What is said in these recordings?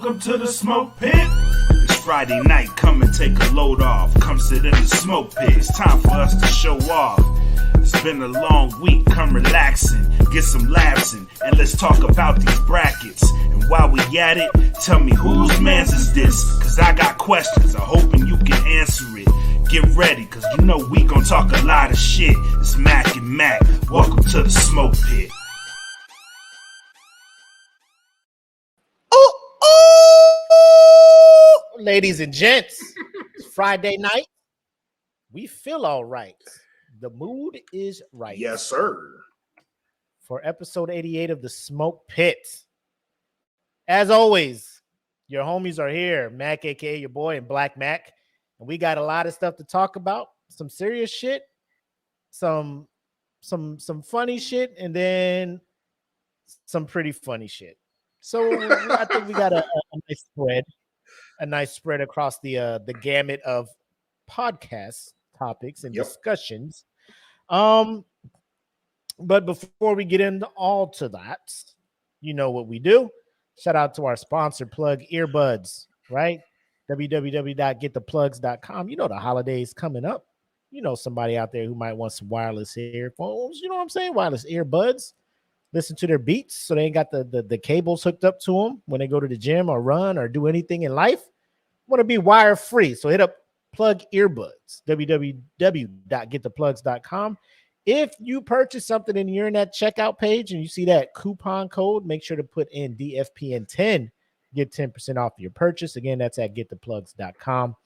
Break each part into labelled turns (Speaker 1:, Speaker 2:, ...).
Speaker 1: Welcome to the smoke pit. It's Friday night, come and take a load off. Come sit in the smoke pit, it's time for us to show off. It's been a long week, come relaxing, get some laughs in, and let's talk about these brackets. And while we at it, tell me whose man's is this? Cause I got questions, I'm hoping you can answer it. Get ready, cause you know we gon' talk a lot of shit. It's Mac and Mac, welcome to the smoke pit.
Speaker 2: Ladies and gents, it's Friday night. We feel all right. The mood is right.
Speaker 3: Yes, sir.
Speaker 2: For episode 88 of the Smoke Pit. As always, your homies are here. Mac, aka your boy, and Black Mac. And we got a lot of stuff to talk about. Some serious shit, some funny shit, and then some pretty funny shit. So I think we got a nice spread. A nice spread across the gamut of podcast topics and discussions. But before we get into all to that, you know what we do. Shout out to our sponsor, Plug Earbuds, right? www.gettheplugs.com. You know the holidays coming up. You know somebody out there who might want some wireless earphones. You know what I'm saying? Wireless earbuds. Listen to their beats so they ain't got the cables hooked up to them when they go to the gym or run or do anything in life. Want to be wire free, so hit up Plug Earbuds, www.gettheplugs.com. If you purchase something and you're in that checkout page and you see that coupon code, make sure to put in DFPN10, get 10% off your purchase. Again, that's at gettheplugs.com.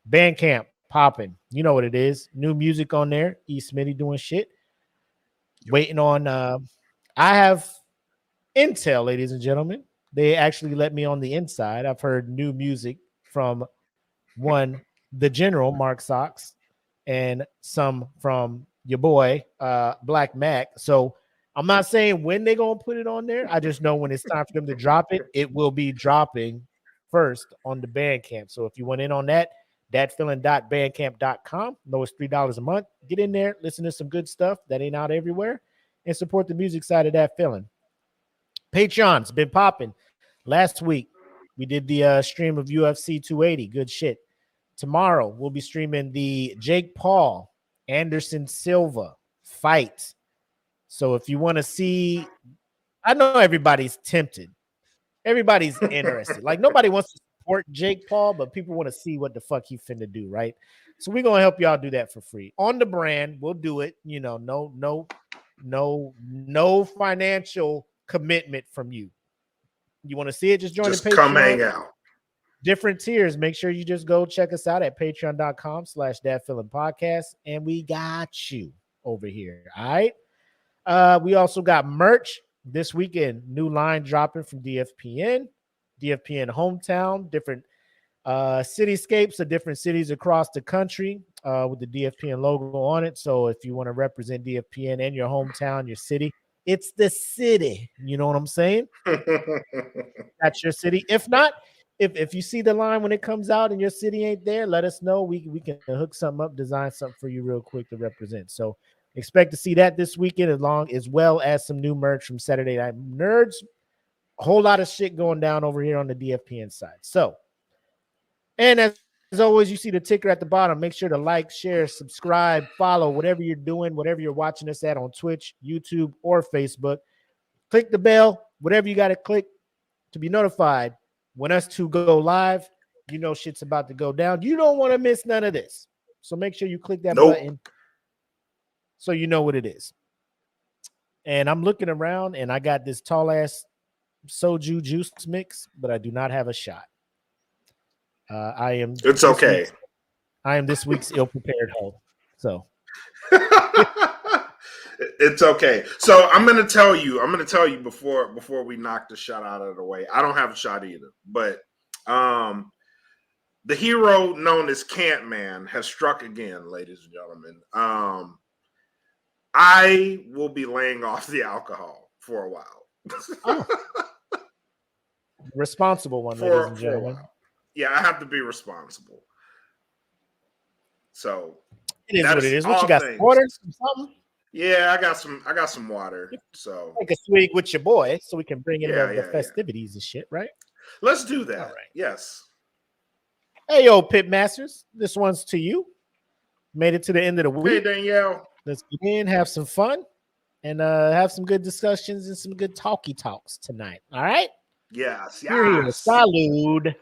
Speaker 2: Bandcamp popping, you know what it is. New music on there. E. Smitty doing shit. Waiting on I have intel, ladies and gentlemen. They actually let me on the inside. I've heard new music from the general, Mark Sox, and some from your boy, Black Mac. So I'm not saying when they're going to put it on there. I just know when it's time for them to drop it, it will be dropping first on the Bandcamp. So if you went in on thatfeeling.bandcamp.com, lowest $3 a month, get in there, listen to some good stuff that ain't out everywhere, and support the music side of that feeling. Patreon's been popping. Last week, we did the stream of UFC 280. Good shit. Tomorrow, we'll be streaming the Jake Paul, Anderson Silva fight. So if you want to see, I know everybody's tempted. Everybody's interested. Like, nobody wants to support Jake Paul, but people want to see what the fuck he finna do, right? So we're going to help y'all do that for free. On the brand, we'll do it. You know, no financial commitment from you. You want to see it? Just join the Patreon.
Speaker 3: Come hang out. Different
Speaker 2: tiers. Make sure you just go check us out at patreon.com/thatfeelingpodcast. And we got you over here. All right. We also got merch this weekend. New line dropping from DFPN hometown, different cityscapes of different cities across the country with the DFPN logo on it. So if you want to represent DFPN in your hometown, your city, it's the city. You know what I'm saying? That's your city. If not, if you see the line when it comes out and your city ain't there, let us know. We can hook something up, design something for you real quick to represent. So expect to see that this weekend, as well as some new merch from Saturday Night Nerds. A whole lot of shit going down over here on the DFPN side. So, and as always, you see the ticker at the bottom. Make sure to like, share, subscribe, follow, whatever you're doing, whatever you're watching us at on Twitch, YouTube, or Facebook. Click the bell, whatever you got to click to be notified when us two go live. You know shit's about to go down. You don't want to miss none of this. So make sure you click that button so you know what it is. And I'm looking around, and I got this tall-ass soju juice mix, but I do not have a shot.
Speaker 3: It's okay.
Speaker 2: I am this week's ill-prepared hoe. So
Speaker 3: it's okay. So I'm gonna tell you before we knock the shot out of the way. I don't have a shot either, but the hero known as Cant Man has struck again, ladies and gentlemen. I will be laying off the alcohol for a while.
Speaker 2: Responsible one, ladies and gentlemen.
Speaker 3: Yeah, I have to be responsible. So
Speaker 2: it is what it is. What you got? Some water? Something?
Speaker 3: Yeah, I got some water. So
Speaker 2: take a swig with your boy, so we can bring in the festivities and shit, right?
Speaker 3: Let's do that.
Speaker 2: All right.
Speaker 3: Yes.
Speaker 2: Hey, yo, Pitmasters. This one's to you. Made it to the end of the
Speaker 3: Hey,
Speaker 2: week.
Speaker 3: Danielle.
Speaker 2: Let's get in, have some fun, and have some good discussions and some good talky talks tonight. All right?
Speaker 3: Yes.
Speaker 2: Here.
Speaker 3: Yes.
Speaker 2: Salud.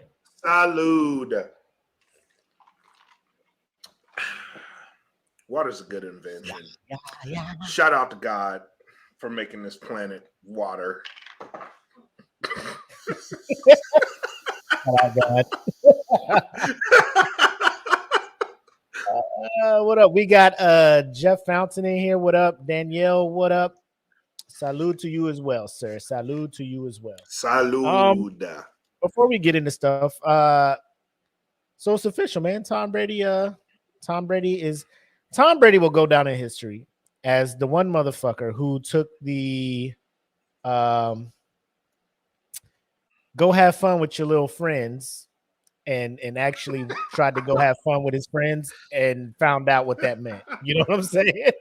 Speaker 3: Salud. Water's a good invention.
Speaker 2: Yeah.
Speaker 3: Shout out to God for making this planet water.
Speaker 2: Oh, God. What up? We got Jeff Fountain in here. What up? Danielle, what up? Salute to you as well, sir. Salute to you as well.
Speaker 3: Salud.
Speaker 2: Before we get into stuff, so it's official, man. Tom Brady will go down in history as the one motherfucker who took the go have fun with your little friends and actually tried to go have fun with his friends and found out what that meant. You know what I'm saying?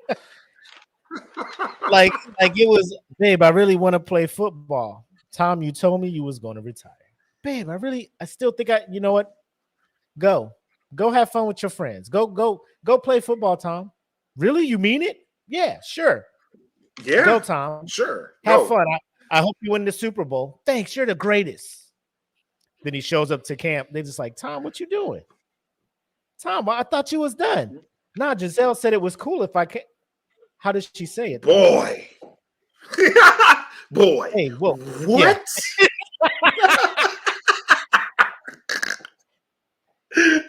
Speaker 2: like it was, babe, I really want to play football. Tom, you told me you was going to retire. Babe, I still think you know what? Go have fun with your friends. Go play football, Tom. Really? You mean it? Yeah, sure.
Speaker 3: Yeah.
Speaker 2: Go, Tom.
Speaker 3: Sure.
Speaker 2: Have fun. I hope you win the Super Bowl. Thanks. You're the greatest. Then he shows up to camp. They're just like, Tom, what you doing? Tom, I thought you was done. Nah, Giselle said it was cool if I can't. How does she say it?
Speaker 3: Boy. Boy.
Speaker 2: Hey, whoa.
Speaker 3: What?
Speaker 2: Yeah.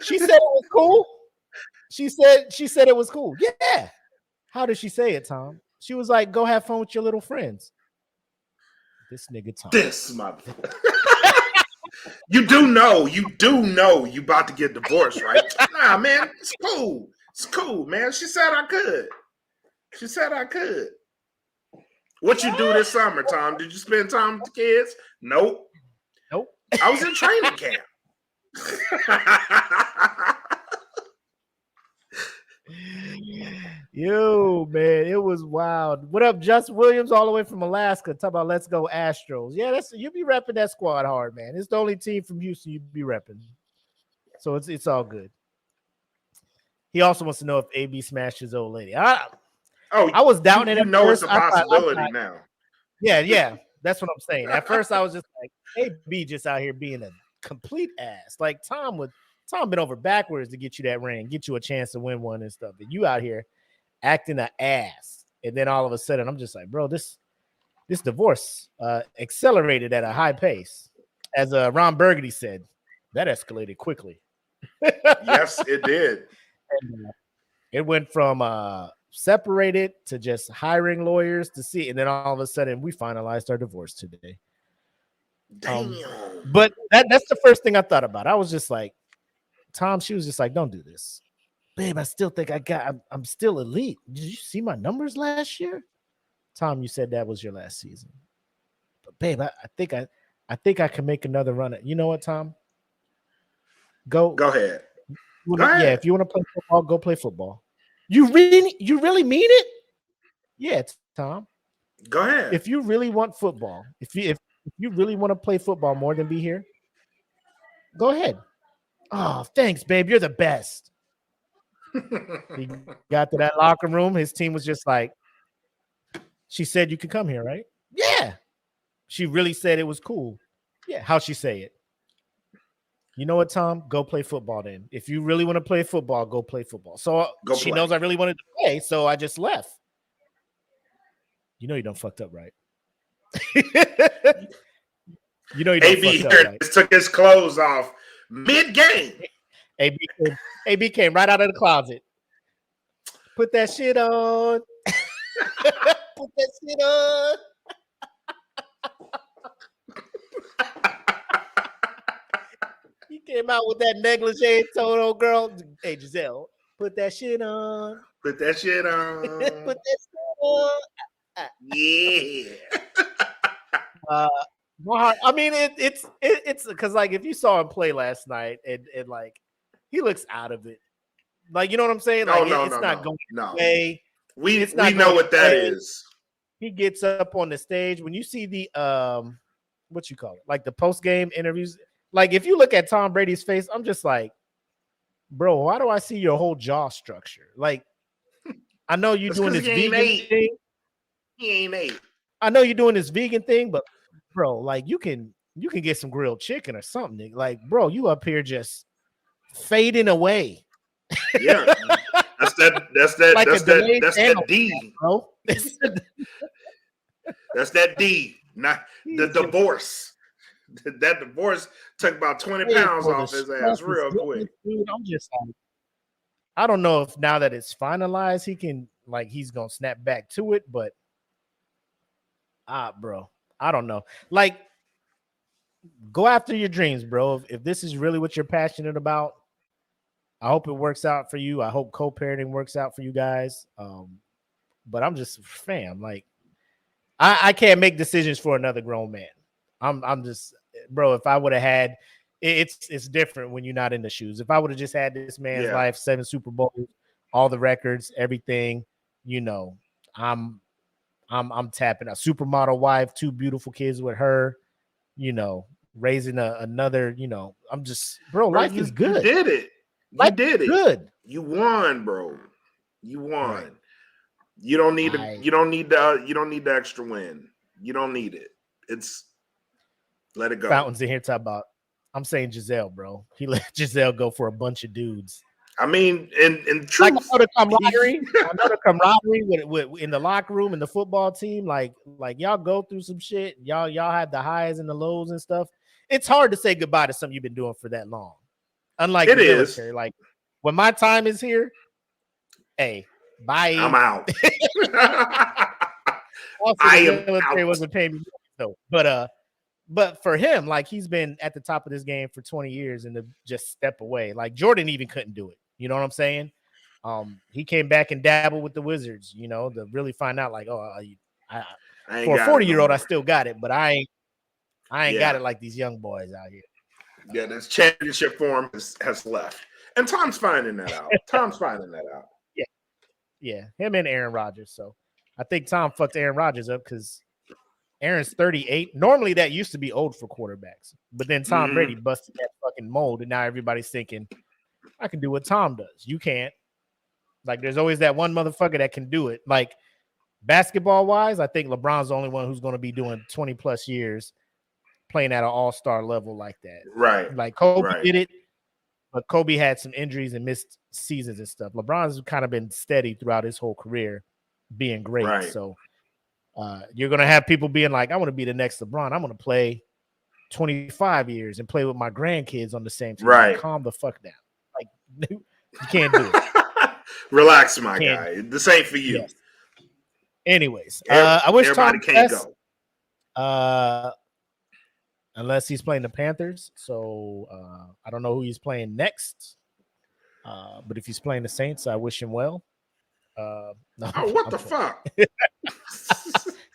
Speaker 2: She said it was cool. She said it was cool. Yeah. How did she say it, Tom? She was like, go have fun with your little friends. This nigga Tom.
Speaker 3: This motherfucker. You do know you about to get divorced, right? Nah, man, it's cool. It's cool, man. She said I could. What you do this summer, Tom? Did you spend time with the kids? Nope. I was in training camp.
Speaker 2: Yo, man, it was wild. What up, Just Williams, all the way from Alaska? Talk about let's go Astros. Yeah, you be repping that squad hard, man. It's the only team from Houston you be repping, so it's all good. He also wants to know if AB smashed his old lady. I was doubting it.
Speaker 3: You know it's a possibility now.
Speaker 2: Yeah, that's what I'm saying. At first, I was just like, AB just out here being a complete ass. Like Tom been over backwards to get you that ring, get you a chance to win one and stuff. And you out here acting an ass. And then all of a sudden, I'm just like, bro, this divorce accelerated at a high pace. As Ron Burgundy said, that escalated quickly.
Speaker 3: Yes, it did.
Speaker 2: And, it went from separated to just hiring lawyers to see. And then all of a sudden, we finalized our divorce today.
Speaker 3: Damn.
Speaker 2: But that's the first thing I thought about. I was just like, Tom, she was just like, don't do this. Babe, I still think I'm still elite. Did you see my numbers last year? Tom, you said that was your last season. But babe, I think I can make another run at. You know what, Tom? Go
Speaker 3: ahead.
Speaker 2: Yeah, if you want to play football, go play football. You really mean it? Yeah, Tom.
Speaker 3: Go ahead.
Speaker 2: If you really want football, if you really want to play football more than be here, go ahead. Oh, thanks, babe. You're the best. He got to that locker room. His team was just like, she said you could come here, right? Yeah. She really said it was cool. Yeah. How'd she say it? You know what, Tom? Go play football then. If you really want to play football, go play football. So she knows I really wanted to play, so I just left. You know you done fucked up, right? You know you done fucked up, right?
Speaker 3: Took his clothes off mid-game.
Speaker 2: AB came right out of the closet. Put that shit on. Put that shit on. He came out with that negligee, told old girl, hey, Giselle, put that shit on.
Speaker 3: Put that shit on.
Speaker 2: Put that shit on.
Speaker 3: Yeah.
Speaker 2: I mean, it's because like if you saw him play last night and like he looks out of it, like you know what I'm saying? Like it's not going away.
Speaker 3: We know what that is.
Speaker 2: He gets up on the stage when you see the what you call it, like the post game interviews. Like if you look at Tom Brady's face, I'm just like, bro, why do I see your whole jaw structure? Like, I know you're doing this vegan thing.
Speaker 3: He ain't ate.
Speaker 2: I know you're doing this vegan thing, but bro, like you can get some grilled chicken or something. Like, bro, you up here just fading away.
Speaker 3: Yeah, that's that
Speaker 2: Like
Speaker 3: that's that D,
Speaker 2: bro.
Speaker 3: That's that D, not the divorce. That divorce took about 20 pounds off his ass real quick.
Speaker 2: Dude, I'm just like, I don't know if now that it's finalized, he's gonna snap back to it, but bro, I don't know. Like, go after your dreams, bro. If this is really what you're passionate about, I hope it works out for you. I hope co-parenting works out for you guys. But I'm just fam, like I can't make decisions for another grown man. I'm just, bro, if I would have had it's different when you're not in the shoes. If I would have just had this man's life, 7 Super Bowls, all the records, everything, I'm tapping a supermodel wife, 2 beautiful kids with her, raising another, I'm just, bro, life is good.
Speaker 3: You did it. You did it.
Speaker 2: Good.
Speaker 3: You won, bro. You won.
Speaker 2: Right.
Speaker 3: You don't need the extra win. You don't need it. Let it go.
Speaker 2: Fountains in here talk about. I'm saying Giselle, bro. He let Giselle go for a bunch of dudes.
Speaker 3: I mean, in truth,
Speaker 2: like I know the camaraderie with in the locker room and the football team. Like y'all go through some shit. Y'all have the highs and the lows and stuff. It's hard to say goodbye to something you've been doing for that long. Unlike the military, like when my time is here, hey, bye.
Speaker 3: I'm out.
Speaker 2: Also, the military wasn't paying me though, but for him, like he's been at the top of this game for 20 years and to just step away. Like Jordan even couldn't do it. You know what I'm saying? He came back and dabbled with the Wizards, to really find out like, for a 40-year-old, I still got it, but I ain't got it like these young boys out here.
Speaker 3: Yeah, this championship form has left. And Tom's finding that out.
Speaker 2: Yeah, him and Aaron Rodgers. So I think Tom fucked Aaron Rodgers up because Aaron's 38. Normally that used to be old for quarterbacks. But then Tom Brady busted that fucking mold, and now everybody's thinking, I can do what Tom does. You can't. Like, there's always that one motherfucker that can do it. Like, basketball-wise, I think LeBron's the only one who's going to be doing 20-plus years playing at an all-star level like that.
Speaker 3: Right.
Speaker 2: Like, Kobe did it, but Kobe had some injuries and missed seasons and stuff. LeBron's kind of been steady throughout his whole career being great. Right. So you're going to have people being like, I want to be the next LeBron. I'm going to play 25 years and play with my grandkids on the same team.
Speaker 3: Right.
Speaker 2: Like, calm the fuck down. Like, you can't do it.
Speaker 3: Relax, my guy. This ain't for you.
Speaker 2: Yes. Anyways, I wish
Speaker 3: everybody
Speaker 2: Tom
Speaker 3: can't
Speaker 2: best,
Speaker 3: go.
Speaker 2: Unless he's playing the Panthers. So I don't know who he's playing next. But if he's playing the Saints, I wish him well.
Speaker 3: No, what the fuck?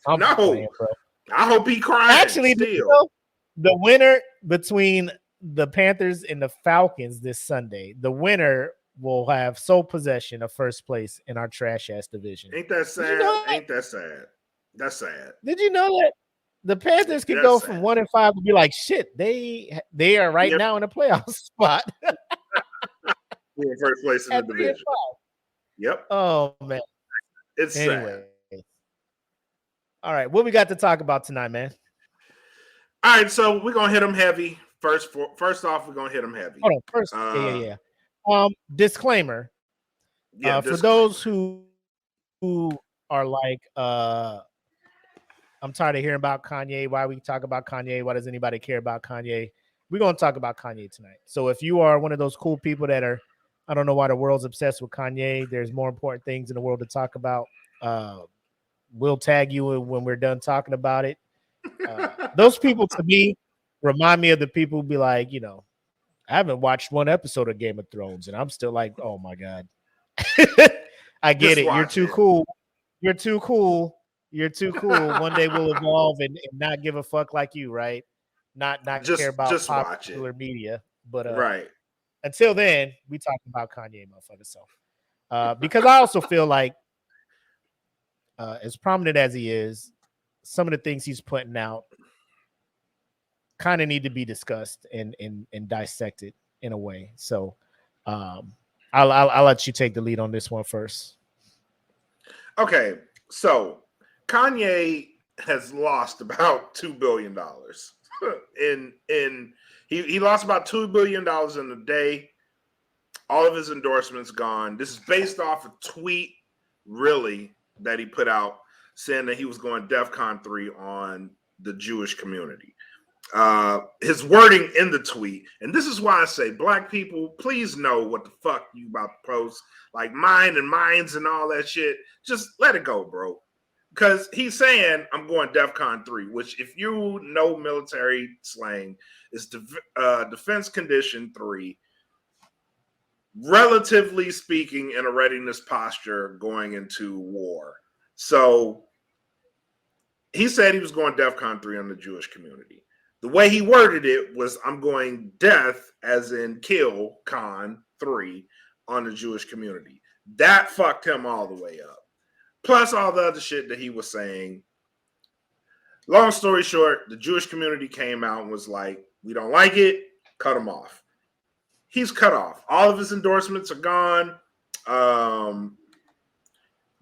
Speaker 2: No. Playing, bro.
Speaker 3: I hope he cries.
Speaker 2: Actually, the winner between the Panthers and the Falcons this Sunday, the winner will have sole possession of first place in our trash ass division.
Speaker 3: Ain't that sad? Ain't that sad? That's sad.
Speaker 2: Did you know that the Panthers could go from 1-5 and be like, shit, they are right now in a playoff spot.
Speaker 3: We're in first place in the division. Yep.
Speaker 2: Oh man.
Speaker 3: It's sad.
Speaker 2: All right, what we got to talk about tonight, man?
Speaker 3: All right, so we're gonna hit them heavy. First off, we're gonna hit them heavy.
Speaker 2: Hold on, first, yeah. Disclaimer. For those who are like, I'm tired of hearing about Kanye. Why we talk about Kanye? Why does anybody care about Kanye? We're gonna talk about Kanye tonight. So if you are one of those cool people that are, I don't know why the world's obsessed with Kanye. There's more important things in the world to talk about. We'll tag you when we're done talking about it. Those people, to me, remind me of the people who be like, I haven't watched one episode of Game of Thrones, and I'm still like, oh my God. I get it. You're too cool. You're too cool. You're too cool. One day we'll evolve and not give a fuck like you, right? Not care about popular media. But until then, we talking about Kanye, motherfucker. So because I also feel like as prominent as he is, some of the things he's putting out kind of need to be discussed and dissected in a way. So I'll let you take the lead on this one first.
Speaker 3: Okay, so Kanye has lost about $2 billion he lost about $2 billion in a day. All of his endorsements gone. This is based off a tweet, really, that he put out saying that he was going DEFCON 3 on the Jewish community. His wording in the tweet, and this is why I say, black people, please know what the fuck you about to post. Like mine and mines and all that shit. Just let it go, bro. Because he's saying, I'm going DEFCON 3, which if you know military slang, is Defense Condition 3. Relatively speaking, in a readiness posture going into war. So he said he was going DEFCON 3 on the Jewish community. The way he worded it was, I'm going death as in kill con 3 on the Jewish community. That fucked him all the way up. Plus all the other shit that he was saying. Long story short, the Jewish community came out and was like, we don't like it, cut him off. He's cut off. All of his endorsements are gone. The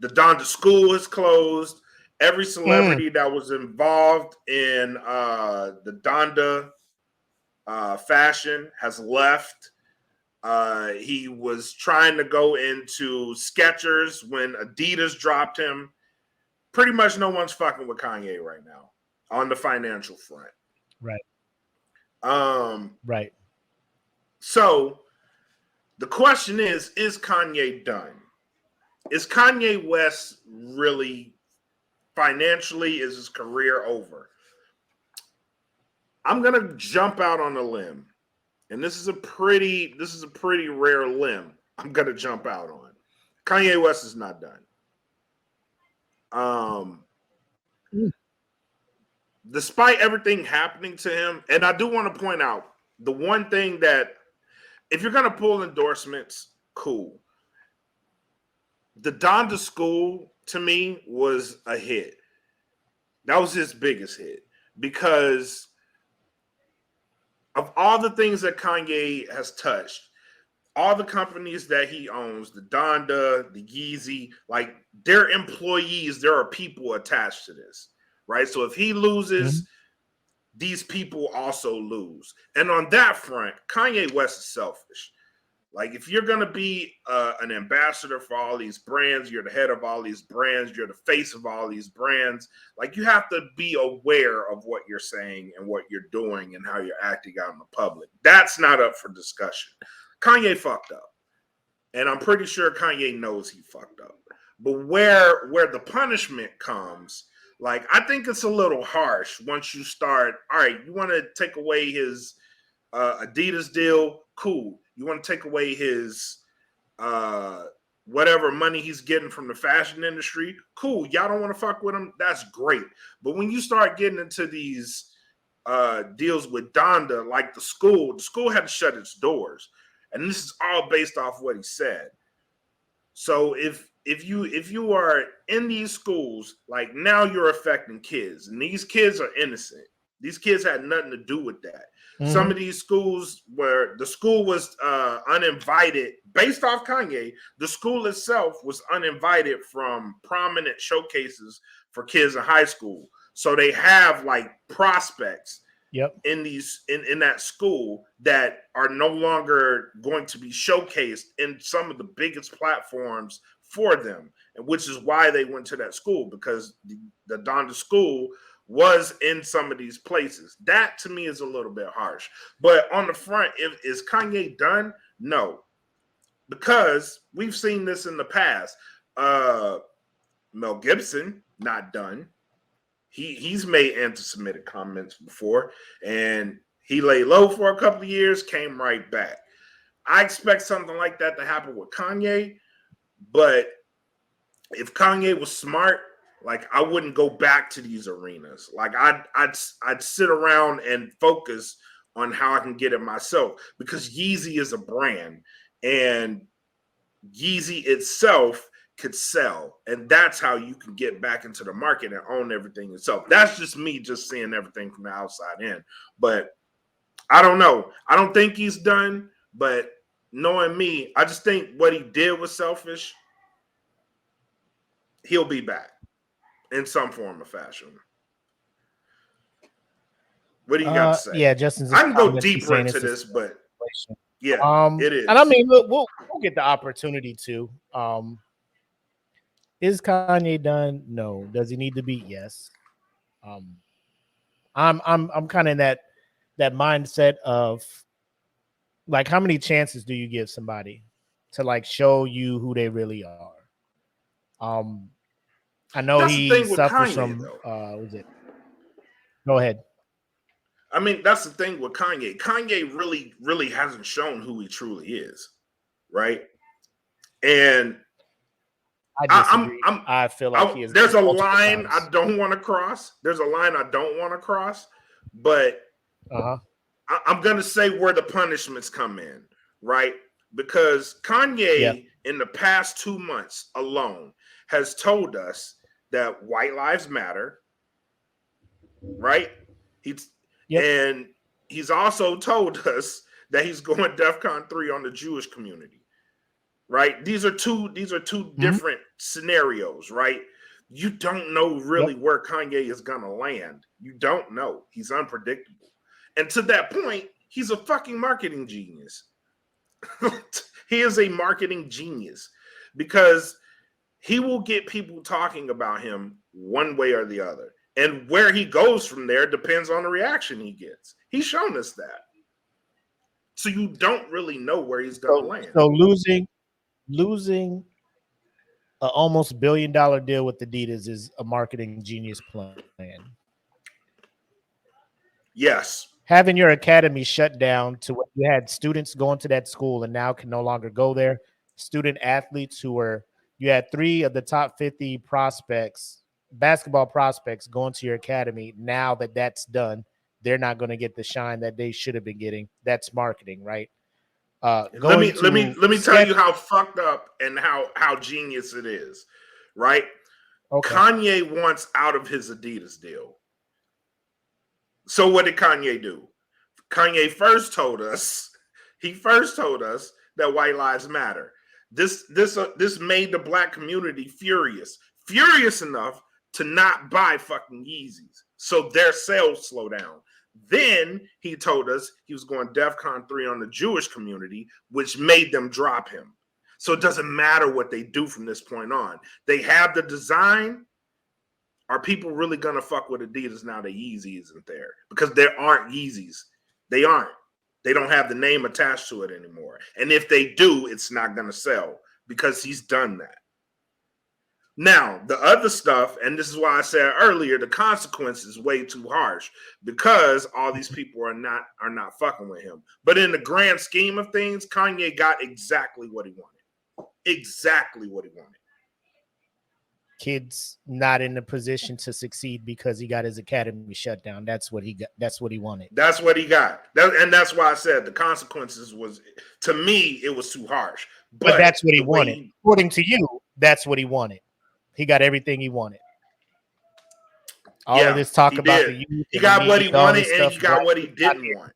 Speaker 3: Donda School is closed. Every celebrity that was involved in the Donda fashion has left. He was trying to go into Skechers when Adidas dropped him. Pretty much no one's fucking with Kanye right now on the financial front.
Speaker 2: Right.
Speaker 3: Right. So the question is Kanye done? Is Kanye West really financially, is his career over? I'm gonna jump out on a limb, and this is a pretty rare limb. I'm gonna jump out on. Kanye West is not done. Despite everything happening to him, and I do want to point out the one thing that, if you're gonna pull endorsements, cool. The Donda School to me was a hit. That was his biggest hit because of all the things that Kanye has touched, all the companies that he owns, the Donda, the Yeezy, like their employees, there are people attached to this, right? So if he loses, these people also lose. And on that front, Kanye West is selfish. Like if you're going to be an ambassador for all these brands, you're the head of all these brands, you're the face of all these brands, like you have to be aware of what you're saying and what you're doing and how you're acting out in the public. That's not up for discussion. Kanye fucked up. And I'm pretty sure Kanye knows he fucked up. But where the punishment comes, like, I think it's a little harsh once you start, all right, you want to take away his Adidas deal, cool. You want to take away his whatever money he's getting from the fashion industry, cool. Y'all don't want to fuck with him, that's great. But when you start getting into these deals with Donda, like the school had to shut its doors. And this is all based off what he said. So if you are in these schools, like now you're affecting kids, and these kids are innocent. These kids had nothing to do with that. Some of these schools where the school was uninvited, based off Kanye, the school itself was uninvited from prominent showcases for kids in high school. So they have like prospects in that school that are no longer going to be showcased in some of the biggest platforms for them, and which is why they went to that school, because the Donda School was in some of these places. That to me is a little bit harsh. But on the front, is Kanye done? No, because we've seen this in the past. Mel Gibson, not done. He's made anti-Semitic comments before, and he lay low for a couple of years, came right back. I expect something like that to happen with Kanye, but if Kanye was smart, like I wouldn't go back to these arenas. Like I'd sit around and focus on how I can get it myself, because Yeezy is a brand, and Yeezy itself could sell, and that's how you can get back into the market and own everything yourself. That's just me just seeing everything from the outside in. But I don't know. I don't think he's done, but knowing me, I just think what he did was selfish. He'll be back in some form or fashion. What do you got to say?
Speaker 2: Yeah, Justin's.
Speaker 3: I can go deeper into this, but yeah, it is.
Speaker 2: And I mean, we'll get the opportunity to. Is Kanye done? No. Does he need to be? Yes. I'm kind of in that mindset of like, how many chances do you give somebody to like show you who they really are? I know he suffers from was it? Go ahead.
Speaker 3: I mean, that's the thing with Kanye. Kanye really hasn't shown who he truly is, right? And
Speaker 2: I disagree. I feel like he is.
Speaker 3: There's a line I don't want to cross. There's a line I don't want to cross, but I'm going to say where the punishments come in, right? Because Kanye in the past 2 months alone has told us that white lives matter, right? And he's also told us that he's going DEFCON 3 on the Jewish community, right? These are two different scenarios, right? You don't know really where Kanye is going to land. You don't know. He's unpredictable. And to that point, he's a fucking marketing genius. He is a marketing genius because he will get people talking about him one way or the other. And where he goes from there depends on the reaction he gets. He's shown us that. So you don't really know where he's going to land.
Speaker 2: So losing an almost $1 billion deal with Adidas is a marketing genius plan.
Speaker 3: Yes.
Speaker 2: Having your academy shut down to where you had students going to that school and now can no longer go there. Student athletes you had 3 of the top 50 prospects, basketball prospects, going to your academy. Now that that's done, they're not going to get the shine that they should have been getting. That's marketing, right?
Speaker 3: Let me tell you how fucked up and how genius it is, right? Okay. Kanye wants out of his Adidas deal. So what did Kanye do? Kanye first told us that white lives matter. This made the black community furious enough to not buy fucking Yeezys, so their sales slow down. Then he told us he was going DEFCON 3 on the Jewish community, which made them drop him. So it doesn't matter what they do from this point on. They have the design. Are people really going to fuck with Adidas now that Yeezy isn't there? Because there aren't Yeezys. They aren't. They don't have the name attached to it anymore. And if they do, it's not going to sell because he's done that. Now, the other stuff, and this is why I said earlier, the consequence is way too harsh because all these people are not fucking with him. But in the grand scheme of things, Kanye got exactly what he wanted. Exactly what he wanted.
Speaker 2: Kids not in a position to succeed because he got his academy shut down. That's what he got. That's what he wanted.
Speaker 3: That's what he got. And that's why I said the consequences was, to me, it was too harsh.
Speaker 2: But that's what he wanted. According to you, that's what he wanted. He got everything he wanted. All of this talk about the youth.
Speaker 3: He got what he wanted and he got what he didn't want.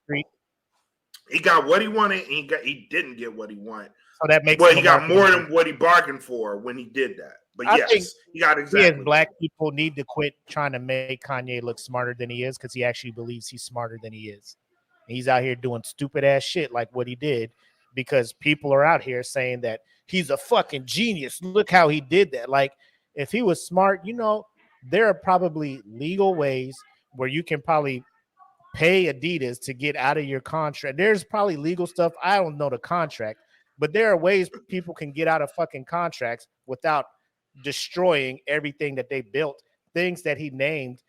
Speaker 3: He got what he wanted and he didn't get what he wanted.
Speaker 2: So that makes
Speaker 3: he got more than what he bargained for when he did that. But I think he got exactly.
Speaker 2: Black people need to quit trying to make Kanye look smarter than he is because he actually believes he's smarter than he is. And he's out here doing stupid ass shit like what he did because people are out here saying that he's a fucking genius. Look how he did that. Like, if he was smart, there are probably legal ways where you can probably pay Adidas to get out of your contract. There's probably legal stuff. I don't know the contract, but there are ways people can get out of fucking contracts without destroying everything that they built. Things that he named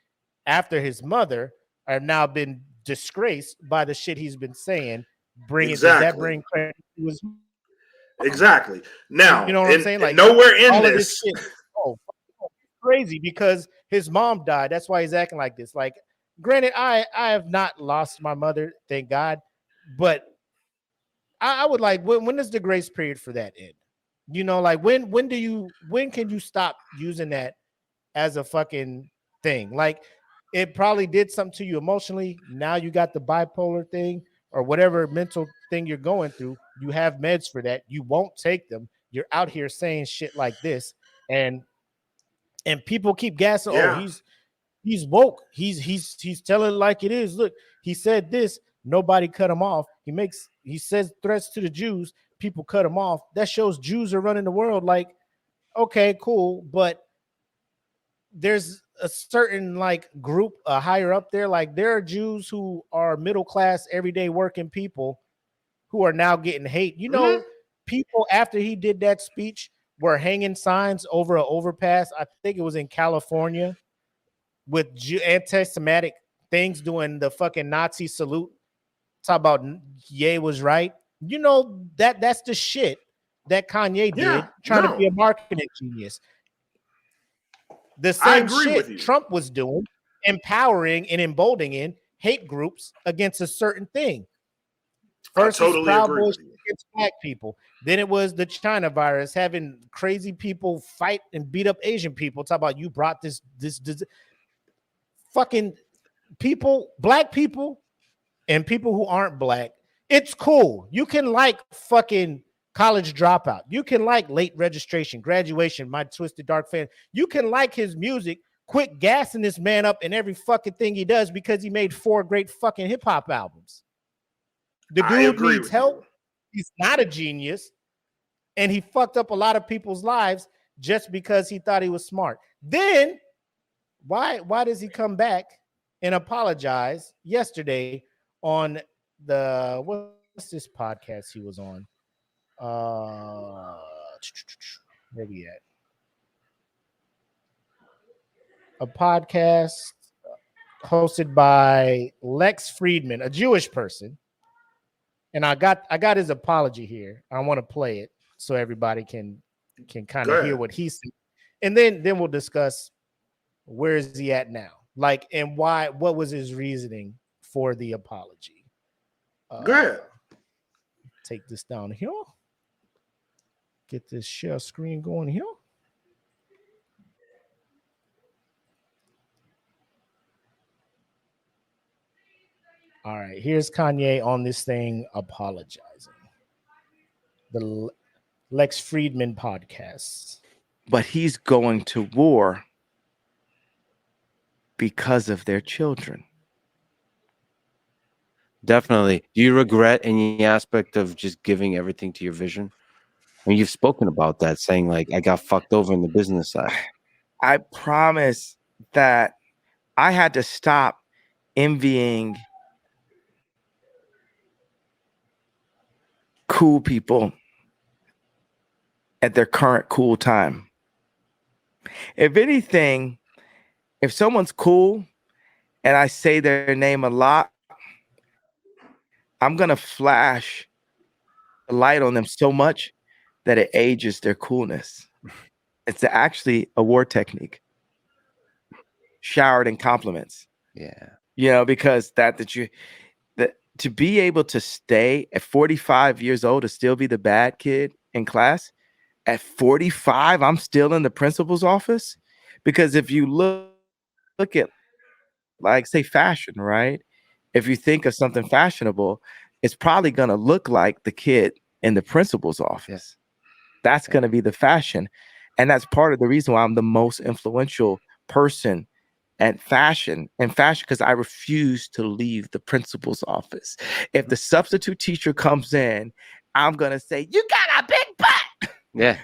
Speaker 2: after his mother are now been disgraced by the shit he's been saying. Does that bring credit to his mom?
Speaker 3: Exactly. Now,
Speaker 2: you know what I'm saying? Like,
Speaker 3: nowhere in this
Speaker 2: shit, crazy because his mom died. That's why he's acting like this. Like, granted, I have not lost my mother, thank God, but I would like, when does the grace period for that end? You know, like when can you stop using that as a fucking thing? Like it probably did something to you emotionally. Now you got the bipolar thing or whatever mental thing you're going through. You have meds for that. You won't take them. You're out here saying shit like this, and people keep gassing. Oh,
Speaker 3: Yeah.
Speaker 2: he's woke. He's telling it like it is. Look, he said this. Nobody cut him off. He says threats to the Jews. People cut him off. That shows Jews are running the world. Like, okay, cool, but there's a certain like group higher up there. Like there are Jews who are middle class, everyday working people who are now getting hate. You know, people after he did that speech were hanging signs over an overpass. I think it was in California with anti-Semitic things, doing the fucking Nazi salute. Talk about Ye was right. You know, that's the shit that Kanye did, trying to be a marketing genius. The same shit Trump was doing, empowering and emboldening hate groups against a certain thing. First, totally Proud Boys against black people. Then it was the China virus, having crazy people fight and beat up Asian people. Talk about you brought this fucking people, black people, and people who aren't black. It's cool. You can like fucking College Dropout. You can like Late Registration, Graduation, My Twisted Dark Fan. You can like his music. Quit gassing this man up in every fucking thing he does because he made 4 great fucking hip hop albums. The dude needs help. He's not a genius. And he fucked up a lot of people's lives just because he thought he was smart. Then why does he come back and apologize yesterday on the what's this podcast he was on? Where we at? A podcast hosted by Lex Friedman, a Jewish person. And I got his apology here. I want to play it so everybody can kind of hear what he said. And then we'll discuss where is he at now? Like, and why, what was his reasoning for the apology?
Speaker 3: Go ahead.
Speaker 2: Take this down here. Get this share screen going here. All right, here's Kanye on this thing apologizing. The Lex Friedman podcast.
Speaker 4: But he's going to war because of their children.
Speaker 5: Definitely. Do you regret any aspect of just giving everything to your vision? I mean, you've spoken about that, saying like, I got fucked over in the business side.
Speaker 4: I promise that I had to stop envying cool people at their current cool time. If anything, if someone's cool and I say their name a lot, I'm going to flash a light on them so much that it ages their coolness. It's actually a war technique. Showered in compliments.
Speaker 5: Yeah.
Speaker 4: You know, because that to be able to stay at 45 years old, to still be the bad kid in class, at 45, I'm still in the principal's office. Because if you look at, like, say, fashion, right? If you think of something fashionable, it's probably going to look like the kid in the principal's office. Yes. That's going to be the fashion. And that's part of the reason why I'm the most influential person at fashion, because I refuse to leave the principal's office. If the substitute teacher comes in, I'm going to say, you got a big butt.
Speaker 5: Yeah.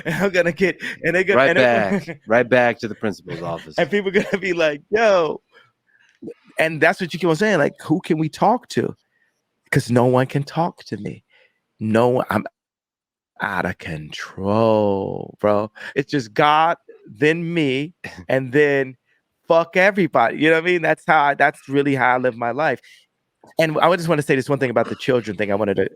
Speaker 4: And I'm going to get, and they're going to
Speaker 5: right back to the principal's office.
Speaker 4: And people are going to be like, yo. And that's what you keep on saying. Like, who can we talk to? Because no one can talk to me. No one, I'm out of control, bro. It's just God, then me, and then fuck everybody. You know what I mean? That's really how I live my life. And I just want to say this one thing about the children thing. I wanted to,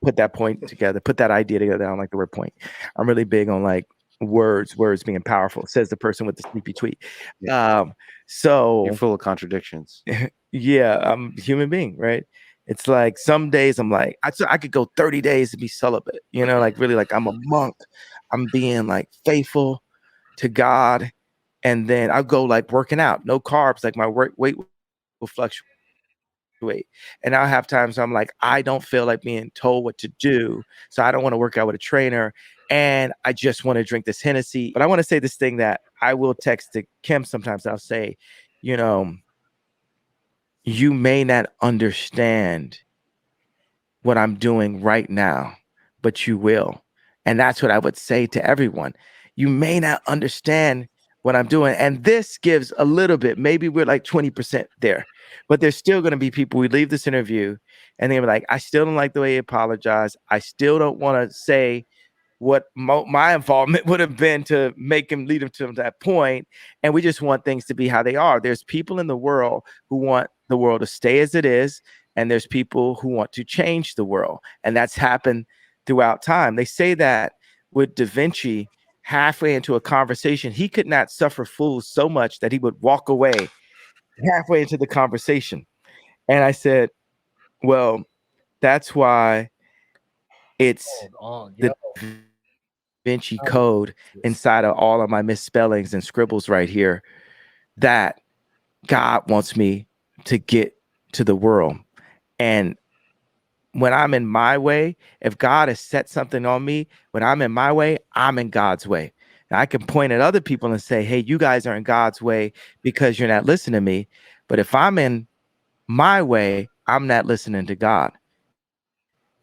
Speaker 4: put that point together, put that idea together. I don't like the word point. I'm really big on like words being powerful, says the person with the sleepy tweet.
Speaker 5: Yeah.
Speaker 4: So
Speaker 5: you're full of contradictions.
Speaker 4: Yeah, I'm a human being, right? It's like some days I'm like, I could go 30 days to be celibate, you know, like really like I'm a monk. I'm being like faithful to God. And then I'll go like working out, no carbs, like my weight will fluctuate. And I'll have times I'm like, I don't feel like being told what to do. So I don't want to work out with a trainer. And I just want to drink this Hennessy. But I want to say this thing that I will text to Kim sometimes. I'll say, you know, you may not understand what I'm doing right now, but you will. And that's what I would say to everyone. You may not understand what I'm doing. And this gives a little bit, maybe we're like 20% there, but there's still going to be people, we leave this interview and they're like, I still don't like the way he apologized. I still don't want to say what my involvement would have been to make him lead him to that point. And we just want things to be how they are. There's people in the world who want the world to stay as it is. And there's people who want to change the world. And that's happened throughout time. They say that with Da Vinci, halfway into a conversation, he could not suffer fools so much that he would walk away halfway into the conversation. And I said, well, that's why it's the Da Vinci Code inside of all of my misspellings and scribbles right here that God wants me to get to the world. And when I'm in my way, if God has set something on me, when I'm in my way, I'm in God's way. And I can point at other people and say, hey, you guys are in God's way because you're not listening to me. But if I'm in my way, I'm not listening to God.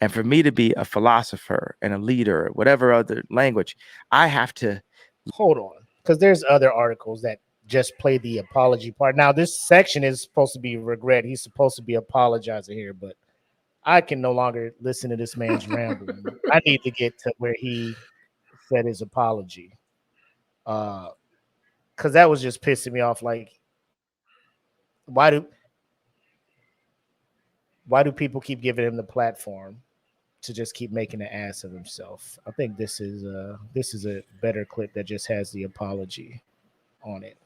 Speaker 4: And for me to be a philosopher and a leader, whatever other language, I have to.
Speaker 2: Hold on, because there's other articles that just play the apology part. Now, this section is supposed to be regret. He's supposed to be apologizing here, but I can no longer listen to this man's rambling. I need to get to where he said his apology. Because that was just pissing me off. Like, why do people keep giving him the platform to just keep making an ass of himself? I think this is a better clip that just has the apology on it.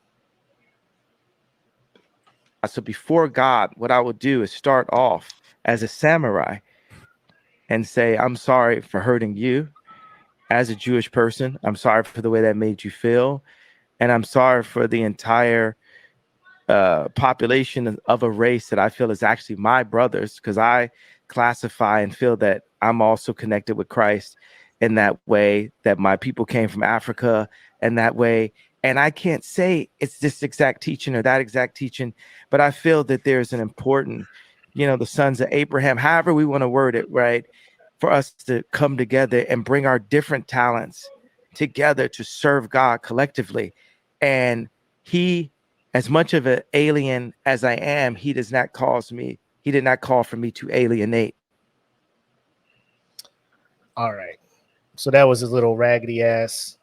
Speaker 4: So before God, what I would do is start off as a samurai and say, I'm sorry for hurting you as a Jewish person. I'm sorry for the way that made you feel. And I'm sorry for the entire population of a race that I feel is actually my brothers, because I classify and feel that I'm also connected with Christ in that way, that my people came from Africa and that way. And I can't say it's this exact teaching or that exact teaching, but I feel that there's an important, the sons of Abraham, however we want to word it, right? For us to come together and bring our different talents together to serve God collectively. And he, as much of an alien as I am, he did not call for me to alienate. All right.
Speaker 2: So that was his little raggedy ass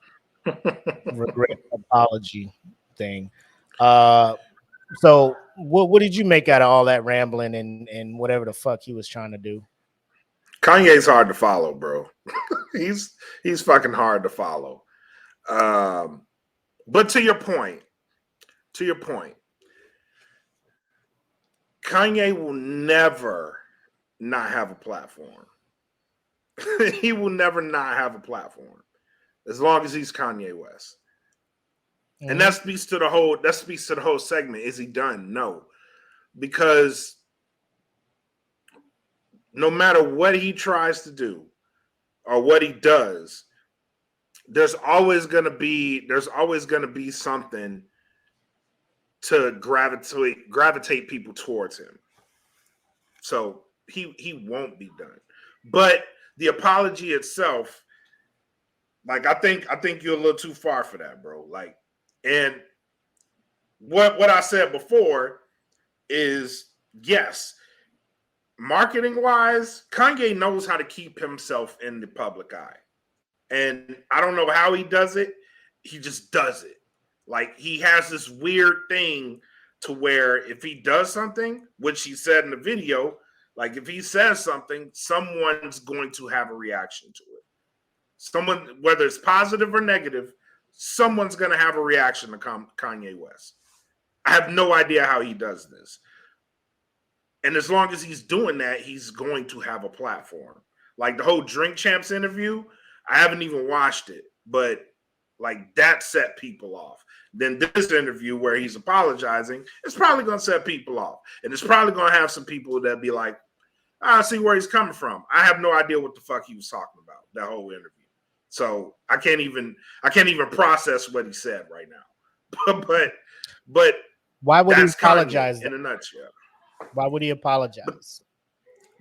Speaker 2: regret apology thing. So what did you make out of all that rambling and whatever the fuck he was trying to do?
Speaker 3: Kanye's hard to follow, bro. he's fucking hard to follow. But to your point, Kanye will never not have a platform. He will never not have a platform as long as he's Kanye West. Mm-hmm. And that speaks to the whole segment. Is he done? No. Because no matter what he tries to do or what he does, there's always gonna be something to gravitate people towards him. So he won't be done. But the apology itself, like I think you're a little too far for that, bro. Like, and what I said before is, yes, marketing wise, Kanye knows how to keep himself in the public eye. And I don't know how he does it. He just does it. Like, he has this weird thing to where if he does something, which he said in the video, like if he says something, someone's going to have a reaction to it. Someone, whether it's positive or negative, someone's going to have a reaction to Kanye West. I have no idea how he does this. And as long as he's doing that, he's going to have a platform. Like the whole Drink Champs interview, I haven't even watched it, but like that set people off. Then this interview where he's apologizing, it's probably going to set people off. And it's probably going to have some people that be like, I see where he's coming from. I have no idea what the fuck he was talking about that whole interview. So I can't even process what he said right now. but
Speaker 2: why would he apologize
Speaker 3: in a nutshell?
Speaker 2: Why would he apologize?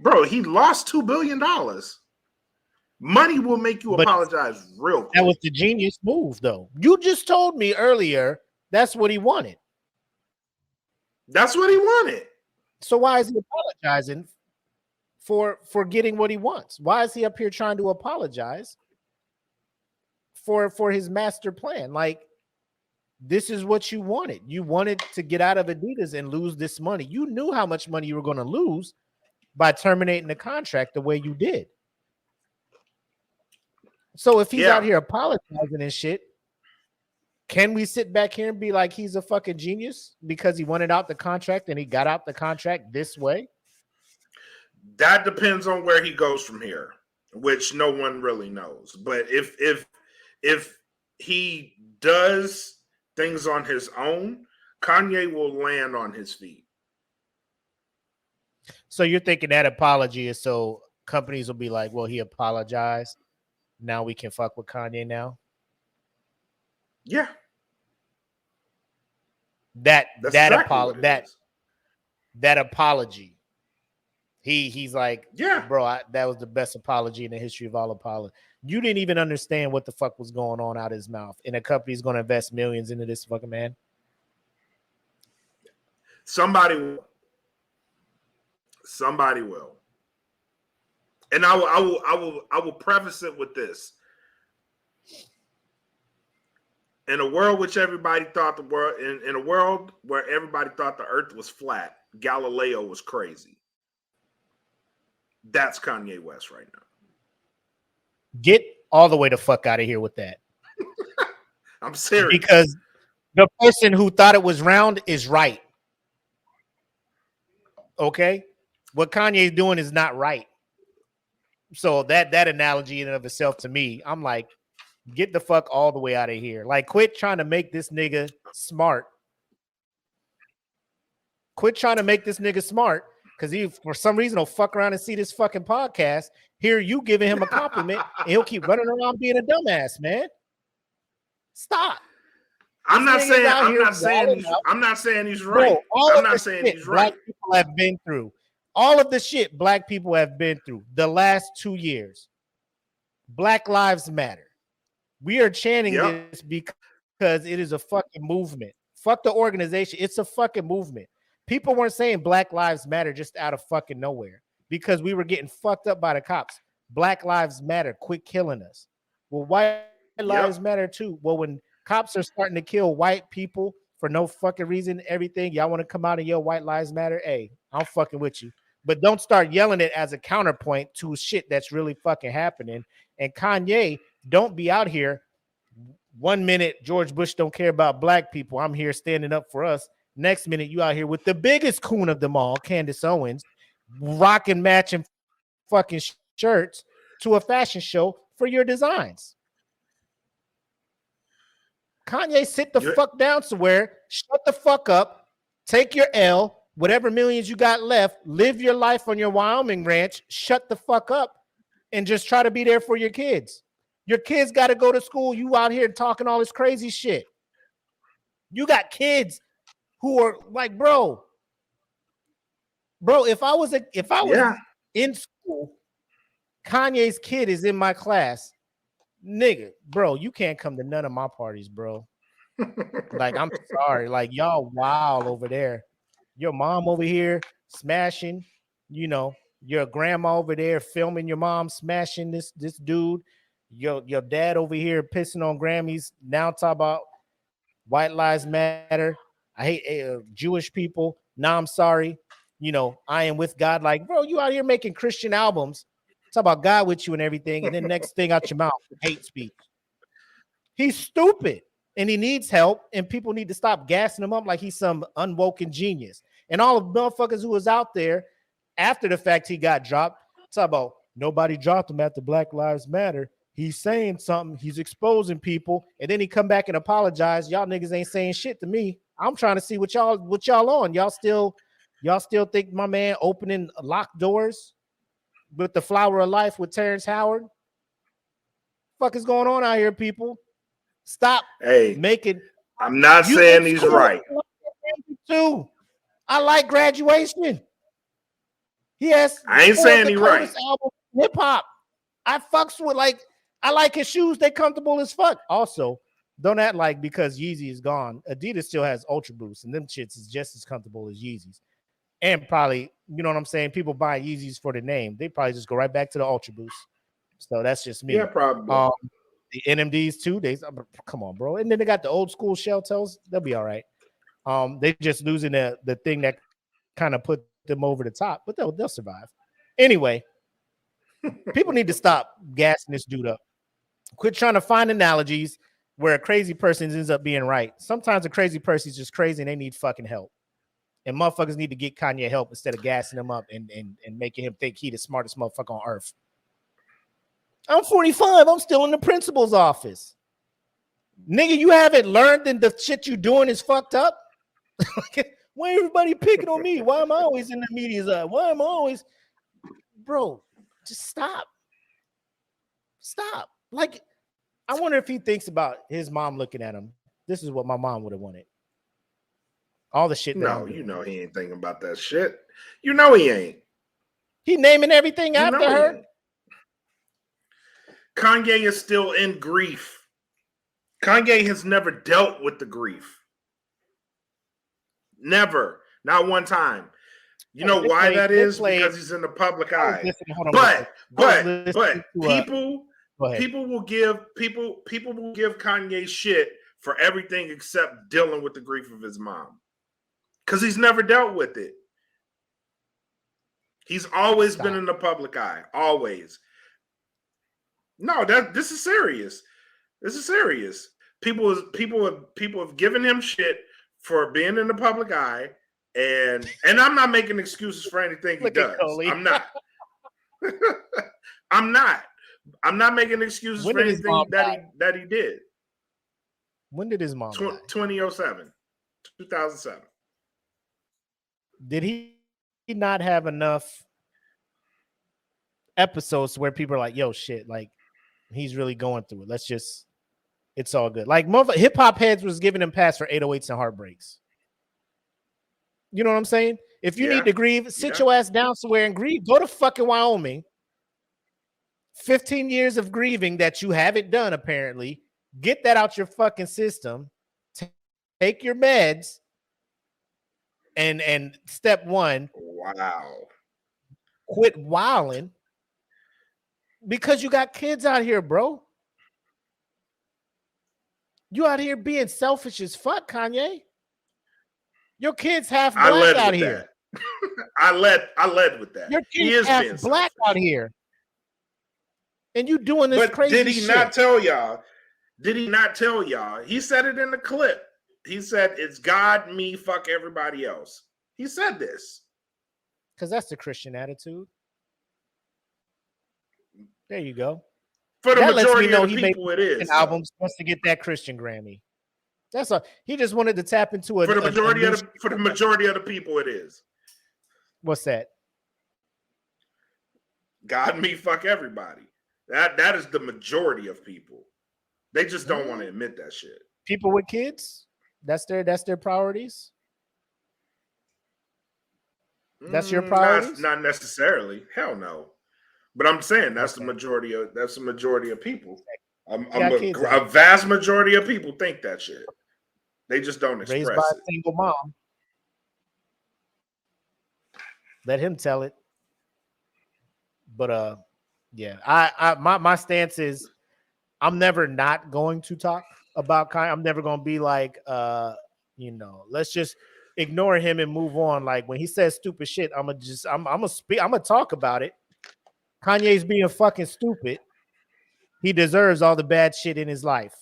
Speaker 3: Bro, he lost $2 billion. Money will make you apologize real quick.
Speaker 2: That was the genius move, though. You just told me earlier that's what he wanted.
Speaker 3: That's what he wanted.
Speaker 2: So why is he apologizing for getting what he wants? Why is he up here trying to apologize for his master plan? Like, this is what you wanted. You wanted to get out of Adidas and lose this money. You knew how much money you were going to lose by terminating the contract the way you did. So if he's out here apologizing and shit, can we sit back here and be like he's a fucking genius because he wanted out the contract and he got out the contract this way?
Speaker 3: That depends on where he goes from here, which no one really knows. But if he does things on his own, Kanye will land on his feet.
Speaker 2: So you're thinking that apology is so companies will be like, well, he apologized. Now we can fuck with Kanye now.
Speaker 3: Yeah.
Speaker 2: That apology. He's like,
Speaker 3: yeah,
Speaker 2: bro, that was the best apology in the history of all apologies. You didn't even understand what the fuck was going on out of his mouth. And a company's going to invest millions into this fucking man.
Speaker 3: Somebody will. And I will preface it with this. In a world which everybody thought in a world where everybody thought the earth was flat, Galileo was crazy. That's Kanye West right now.
Speaker 2: Get all the way the fuck out of here with that.
Speaker 3: I'm serious.
Speaker 2: Because the person who thought it was round is right. Okay? What Kanye's doing is not right. So that analogy in and of itself to me, I'm like, get the fuck all the way out of here. Like, quit trying to make this nigga smart. Quit trying to make this nigga smart because he, for some reason, will fuck around and see this fucking podcast, hear you giving him a compliment, and he'll keep running around being a dumbass, man. Stop.
Speaker 3: I'm not saying he's right.
Speaker 2: Bro,
Speaker 3: I'm not saying he's right.
Speaker 2: Black people have been through. All of the shit black people have been through the last 2 years. Black Lives Matter. We are chanting this because it is a fucking movement. Fuck the organization. It's a fucking movement. People weren't saying Black Lives Matter just out of fucking nowhere because we were getting fucked up by the cops. Black Lives Matter. Quit killing us. Well, white lives matter too. Well, when cops are starting to kill white people for no fucking reason, everything, y'all want to come out and yell white lives matter? Hey, I'm fucking with you. But don't start yelling it as a counterpoint to shit that's really fucking happening. And Kanye, don't be out here 1 minute George Bush don't care about black people. I'm here standing up for us. Next minute you out here with the biggest coon of them all, Candace Owens, rocking matching fucking shirts to a fashion show for your designs. Kanye, sit the fuck down somewhere, shut the fuck up, take your L, whatever millions you got left, live your life on your Wyoming ranch, shut the fuck up, and just try to be there for your kids. Your kids got to go to school. You out here talking all this crazy shit. You got kids who are like, bro, if I was in school, Kanye's kid is in my class, nigga, bro, you can't come to none of my parties, bro. Like, I'm sorry. Like, y'all wild over there. Your mom over here smashing, you know, your grandma over there filming your mom smashing this dude. Your dad over here pissing on Grammys. Now talk about white lives matter. I hate Jewish people. Now I'm sorry. You know, I am with God. Like, bro, you out here making Christian albums. Talk about God with you and everything. And then next thing out your mouth, hate speech. He's stupid and he needs help. And people need to stop gassing him up like he's some unwoken genius. And all of the motherfuckers who was out there after the fact he got dropped. Talk about nobody dropped him after Black Lives Matter. He's saying something. He's exposing people, and then he come back and apologize. Y'all niggas ain't saying shit to me. I'm trying to see what y'all on. Y'all still think my man opening locked doors with the Flower of Life with Terrence Howard? Fuck is going on out here, people? Stop making.
Speaker 3: I'm not saying he's right.
Speaker 2: Too. I like Graduation. He has.
Speaker 3: I ain't saying he's right.
Speaker 2: Hip hop. I fucks with I like his shoes. They comfortable as fuck. Also, don't act like because Yeezy is gone, Adidas still has Ultra Boost, and them shits is just as comfortable as Yeezys. And probably, you know what I'm saying? People buy Yeezys for the name. They probably just go right back to the Ultra Boost. So that's just me.
Speaker 3: Yeah, probably.
Speaker 2: The NMDs too. Come on, bro. And then they got the old school shell toes. They'll be all right. They just losing the thing that kind of put them over the top, but they'll survive. Anyway, people need to stop gassing this dude up. Quit trying to find analogies where a crazy person ends up being right. Sometimes a crazy person is just crazy and they need fucking help. And motherfuckers need to get Kanye help instead of gassing him up and making him think he the smartest motherfucker on earth. I'm 45. I'm still in the principal's office. Nigga, you haven't learned that the shit you doing is fucked up? Why everybody picking on me? Why am I always in the media's eye? Why am I always... Bro, just stop. Stop. Like, I wonder if he thinks about his mom looking at him. This is what my mom would have wanted. All the shit.
Speaker 3: No, you know he ain't thinking about that shit. You know he ain't.
Speaker 2: He naming everything after her.
Speaker 3: Kanye is still in grief. Kanye has never dealt with the grief. Never. Not one time. You know why that is? Because he's in the public eye. But people will give Kanye shit for everything except dealing with the grief of his mom. Because he's never dealt with it. He's always been in the public eye. Always. No, this is serious. This is serious. People have given him shit for being in the public eye, and I'm not making excuses for anything he does. I'm not. I'm not making excuses for anything that he did.
Speaker 2: When did his mom die?
Speaker 3: 2007.
Speaker 2: Did he not have enough episodes where people are like, yo, shit, like he's really going through it. It's all good. Like hip hop heads was giving him pass for 808s and heartbreaks. You know what I'm saying? If you need to grieve, sit your ass down somewhere and grieve. Go to fucking Wyoming. 15 years of grieving that you haven't done, apparently. Get that out your fucking system. Take your meds. And step one.
Speaker 3: Wow.
Speaker 2: Quit wilding. Because you got kids out here, bro. You out here being selfish as fuck, Kanye. Your kid's half black out here.
Speaker 3: I led with that.
Speaker 2: Your kid's half black out here. And you doing this crazy shit.
Speaker 3: Did he not tell y'all? Did he not tell y'all? He said it in the clip. He said, it's God, me, fuck everybody else. He said this.
Speaker 2: Because that's the Christian attitude. There you go.
Speaker 3: For the majority of the people, it is.
Speaker 2: Albums just to get that Christian Grammy. That's all. He just wanted to tap into it.
Speaker 3: For the majority of the people, it is.
Speaker 2: What's that?
Speaker 3: God, me, fuck everybody. That is the majority of people. They just don't want to admit that shit.
Speaker 2: People with kids? That's their priorities? That's your priorities?
Speaker 3: Not necessarily. Hell no. But I'm saying that's the majority of people. A vast majority of people think that shit. They just don't express it.
Speaker 2: Raised by a single mom. Let him tell it. But yeah, my stance is I'm never not going to talk about Kanye. I'm never going to be like, let's just ignore him and move on. Like when he says stupid shit, I'm gonna talk about it. Kanye's being fucking stupid. He deserves all the bad shit in his life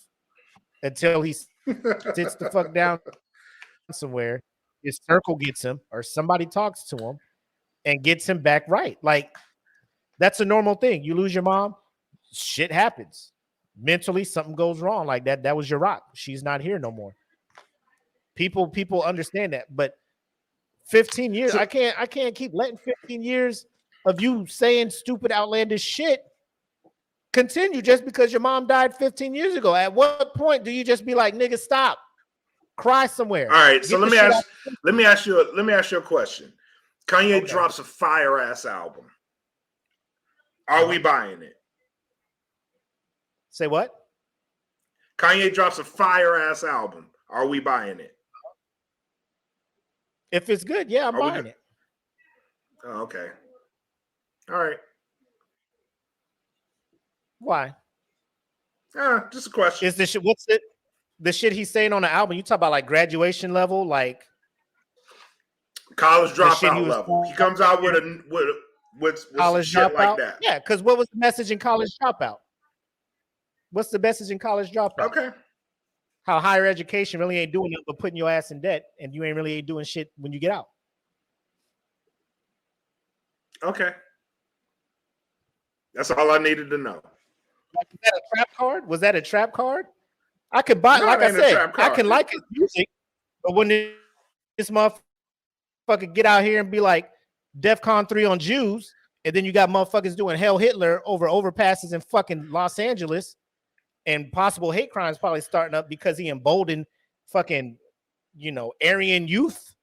Speaker 2: until he sits the fuck down somewhere. His circle gets him or somebody talks to him. and gets him back right. Like, that's a normal thing. You lose your mom, shit happens. Mentally, something goes wrong. Like that was your rock. She's not here no more. People understand that, but 15 years, I can't keep letting 15 years of you saying stupid, outlandish shit continue just because your mom died 15 years ago. At what point do you just be like, nigga, stop, cry somewhere?
Speaker 3: All right, so let me ask you a question. Kanye drops a fire ass album. Are we buying it?
Speaker 2: Say what?
Speaker 3: Kanye drops a fire ass album. Are we buying it?
Speaker 2: If it's good, yeah, I'm buying it.
Speaker 3: Oh, okay. All right.
Speaker 2: Why?
Speaker 3: Just a question.
Speaker 2: Is the shit? What's it? The shit he's saying on the album? You talk about like graduation level, like
Speaker 3: college dropout level. He comes out with
Speaker 2: college
Speaker 3: shit
Speaker 2: dropout.
Speaker 3: like that.
Speaker 2: Yeah, because what was the message in college dropout? What's the message in college dropout?
Speaker 3: Okay.
Speaker 2: How higher education really ain't doing nothing but putting your ass in debt, and you ain't really doing shit when you get out.
Speaker 3: Okay. That's all I needed to know.
Speaker 2: Like, was that a trap card? Was that a trap card? I could buy, like I said, I can like his music, but when this motherfucker get out here and be like DEFCON 3 on Jews, and then you got motherfuckers doing Hell Hitler over overpasses in fucking Los Angeles, and possible hate crimes probably starting up because he emboldened fucking, Aryan youth.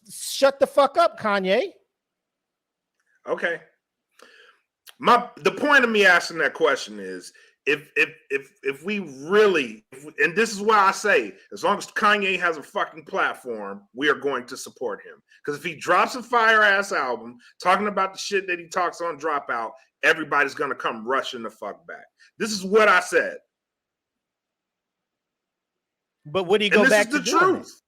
Speaker 2: Shut the fuck up, Kanye.
Speaker 3: Okay. The point of me asking that question is if we really, and this is why I say, as long as Kanye has a fucking platform, we are going to support him. Because if he drops a fire ass album talking about the shit that he talks on Dropout, everybody's gonna come rushing the fuck back. This is what I said.
Speaker 2: But would he go back to
Speaker 3: the truth?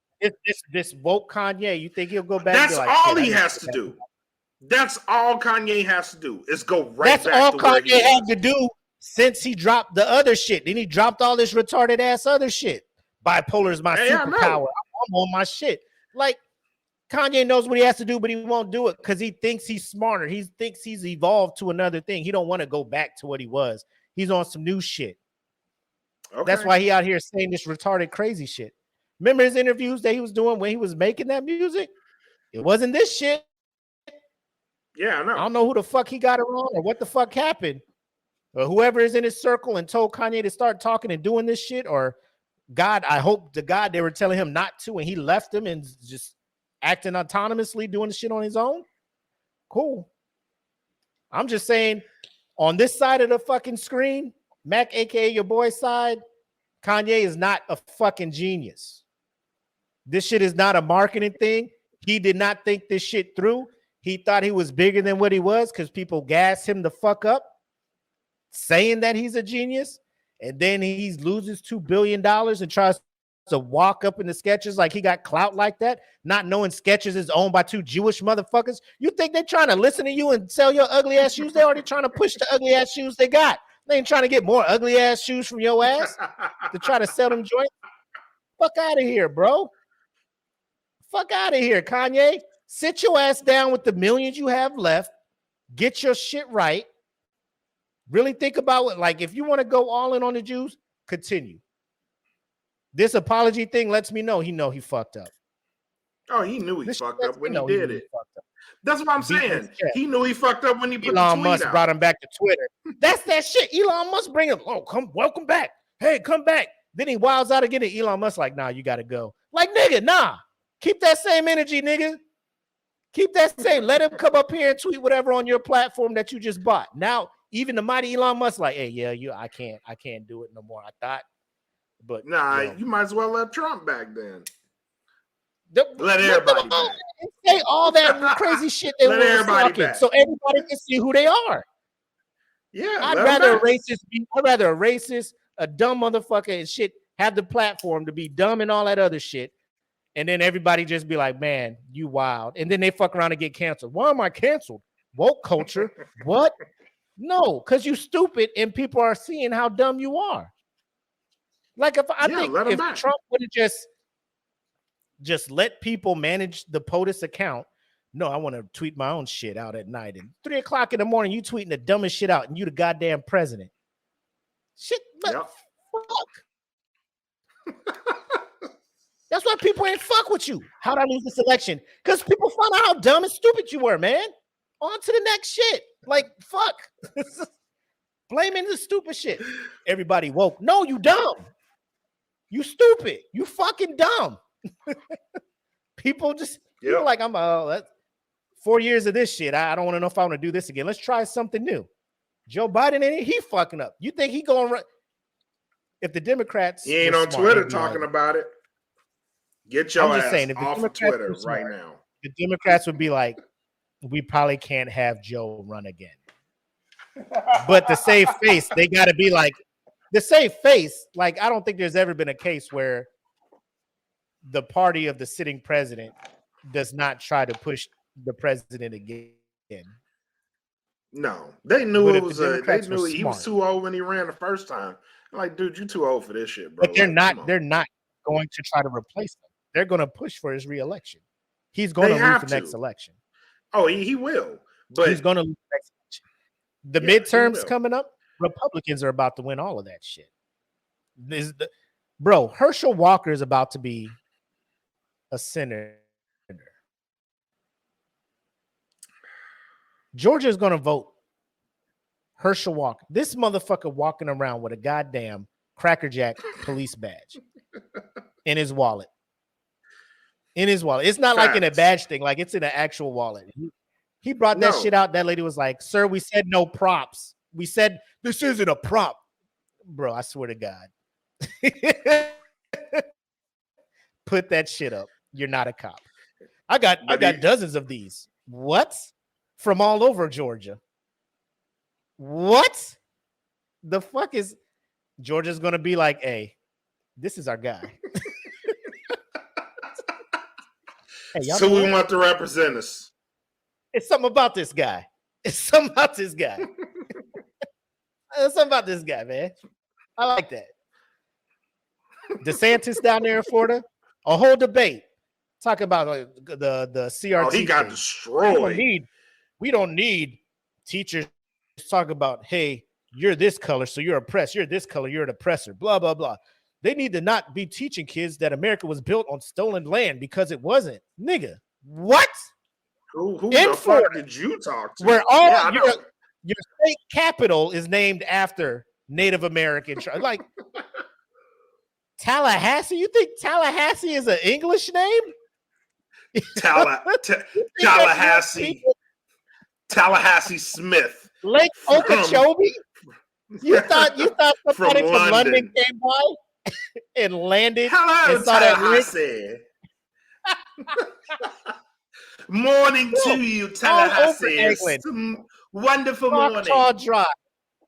Speaker 2: This woke Kanye, you think he'll go back?
Speaker 3: That's all he has to do. That's all Kanye has to do is go right back to where he was.
Speaker 2: That's all Kanye had to do since he dropped the other shit. Then he dropped all this retarded ass other shit. Bipolar is my superpower. I'm on my shit. Like, Kanye knows what he has to do, but he won't do it because he thinks he's smarter. He thinks he's evolved to another thing. He don't want to go back to what he was. He's on some new shit. Okay. That's why he out here saying this retarded crazy shit. Remember his interviews that he was doing when he was making that music? It wasn't this shit.
Speaker 3: Yeah, I know.
Speaker 2: I don't know who the fuck he got it wrong or what the fuck happened. Or whoever is in his circle and told Kanye to start talking and doing this shit, or God, I hope the God they were telling him not to, and he left him and just acting autonomously, doing the shit on his own. Cool. I'm just saying, on this side of the fucking screen, Mac, aka your boy's side, Kanye is not a fucking genius. This shit is not a marketing thing. He did not think this shit through. He thought he was bigger than what he was because people gassed him the fuck up, saying that he's a genius. And then he loses $2 billion and tries to walk up in the Skechers like he got clout like that, not knowing Skechers is owned by two Jewish motherfuckers. You think they're trying to listen to you and sell your ugly ass shoes? They're already trying to push the ugly ass shoes they got. They ain't trying to get more ugly ass shoes from your ass to try to sell them joints. Fuck out of here, bro. Fuck out of here, Kanye. Sit your ass down with the millions you have left. Get your shit right. Really think about it. Like, if you want to go all in on the Jews, continue. This apology thing lets me know he fucked up.
Speaker 3: Oh, he knew he fucked up when he did it. That's what I'm saying. He knew he fucked up when he put
Speaker 2: Elon
Speaker 3: the tweet
Speaker 2: Musk
Speaker 3: out.
Speaker 2: brought him back to Twitter. That's that shit. Elon Musk bring him. Oh, welcome back. Hey, come back. Then he wilds out again, and Elon Musk like, nah, you got to go. Like, nigga, nah. Keep that same energy, nigga. Keep that same. Let him come up here and tweet whatever on your platform that you just bought. Now, even the mighty Elon Musk, like, hey, yeah, I can't do it no more. I thought, but
Speaker 3: you might as well let Trump back then. Let everybody back.
Speaker 2: Say all that crazy shit they were talking, so everybody can see who they are.
Speaker 3: Yeah,
Speaker 2: I'd rather a racist, a dumb motherfucker and shit have the platform to be dumb and all that other shit. And then everybody just be like, man, you wild. And then they fuck around and get canceled. Why am I canceled? Woke culture. What? No, because you stupid and people are seeing how dumb you are. Like, if Trump would have just just let people manage the POTUS account. No, I want to tweet my own shit out at night. And 3 o'clock in the morning, you tweeting the dumbest shit out, and you the goddamn president. Shit,
Speaker 3: Yep.
Speaker 2: fuck. That's why people ain't fuck with you. How'd I lose this election? Because people found out how dumb and stupid you were, man. On to the next shit. Like, fuck. Blaming the stupid shit. Everybody woke. No, you dumb. You stupid. You fucking dumb. People just feel like I'm that's 4 years of this shit. I don't want to know if I want to do this again. Let's try something new. Joe Biden ain't he fucking up. You think he going run? If the Democrats,
Speaker 3: he ain't on Twitter talking about it. Get your ass off of Twitter right now.
Speaker 2: The Democrats would be like, we probably can't have Joe run again. But to save face, they got to be like, the save face. Like, I don't think there's ever been a case where the party of the sitting president does not try to push the president again.
Speaker 3: No, they knew it was they knew he was too old when he ran the first time. Like, dude, you too old for this shit, bro.
Speaker 2: But they're not going to try to replace him. They're going to push for his reelection. He's going to lose the next election.
Speaker 3: Oh, he will. But
Speaker 2: he's going to lose the next election. The midterms coming up, Republicans are about to win all of that shit. Bro, Herschel Walker is about to be a senator. Georgia is going to vote Herschel Walker. This motherfucker walking around with a goddamn Cracker Jack police badge in his wallet. In his wallet. It's not like in a badge thing. Like, it's in an actual wallet. He brought that shit out. That lady was like, sir, we said no props. We said this isn't a prop. Bro, I swear to God. Put that shit up. You're not a cop. I got dozens of these. What? From all over Georgia. What? The fuck is Georgia's gonna be like, hey, this is our guy.
Speaker 3: Hey, so we want to represent us.
Speaker 2: It's something about this guy. It's something about this guy. It's something about this guy, man. I like that. DeSantis down there in Florida, a whole debate talking about the CRT.
Speaker 3: Oh, he got destroyed.
Speaker 2: We don't need teachers talk about, hey, you're this color, so you're oppressed. You're this color, you're an oppressor. Blah blah blah. They need to not be teaching kids that America was built on stolen land because it wasn't. Nigga, what?
Speaker 3: Who the fuck did you talk to?
Speaker 2: Where all your state capital is named after Native American. Like Tallahassee? You think Tallahassee is an English name?
Speaker 3: Tallahassee Smith.
Speaker 2: Lake Okeechobee? You thought somebody from London came by and landed
Speaker 3: Hello,
Speaker 2: and saw
Speaker 3: Tallahassee. Morning to you, Tallahassee. Wonderful morning.
Speaker 2: Drive.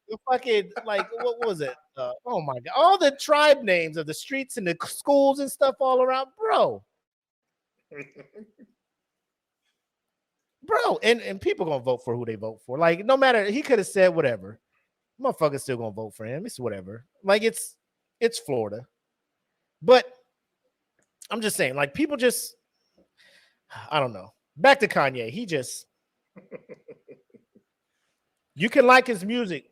Speaker 2: The fucking, like, what was it? Oh my God. All the tribe names of the streets and the schools and stuff all around, bro. Bro, and people gonna vote for who they vote for. Like, no matter, he could have said whatever. Motherfuckers still gonna vote for him. It's whatever. Like, it's Florida. But I'm just saying, like, people just, I don't know. Back to Kanye. He just, you can like his music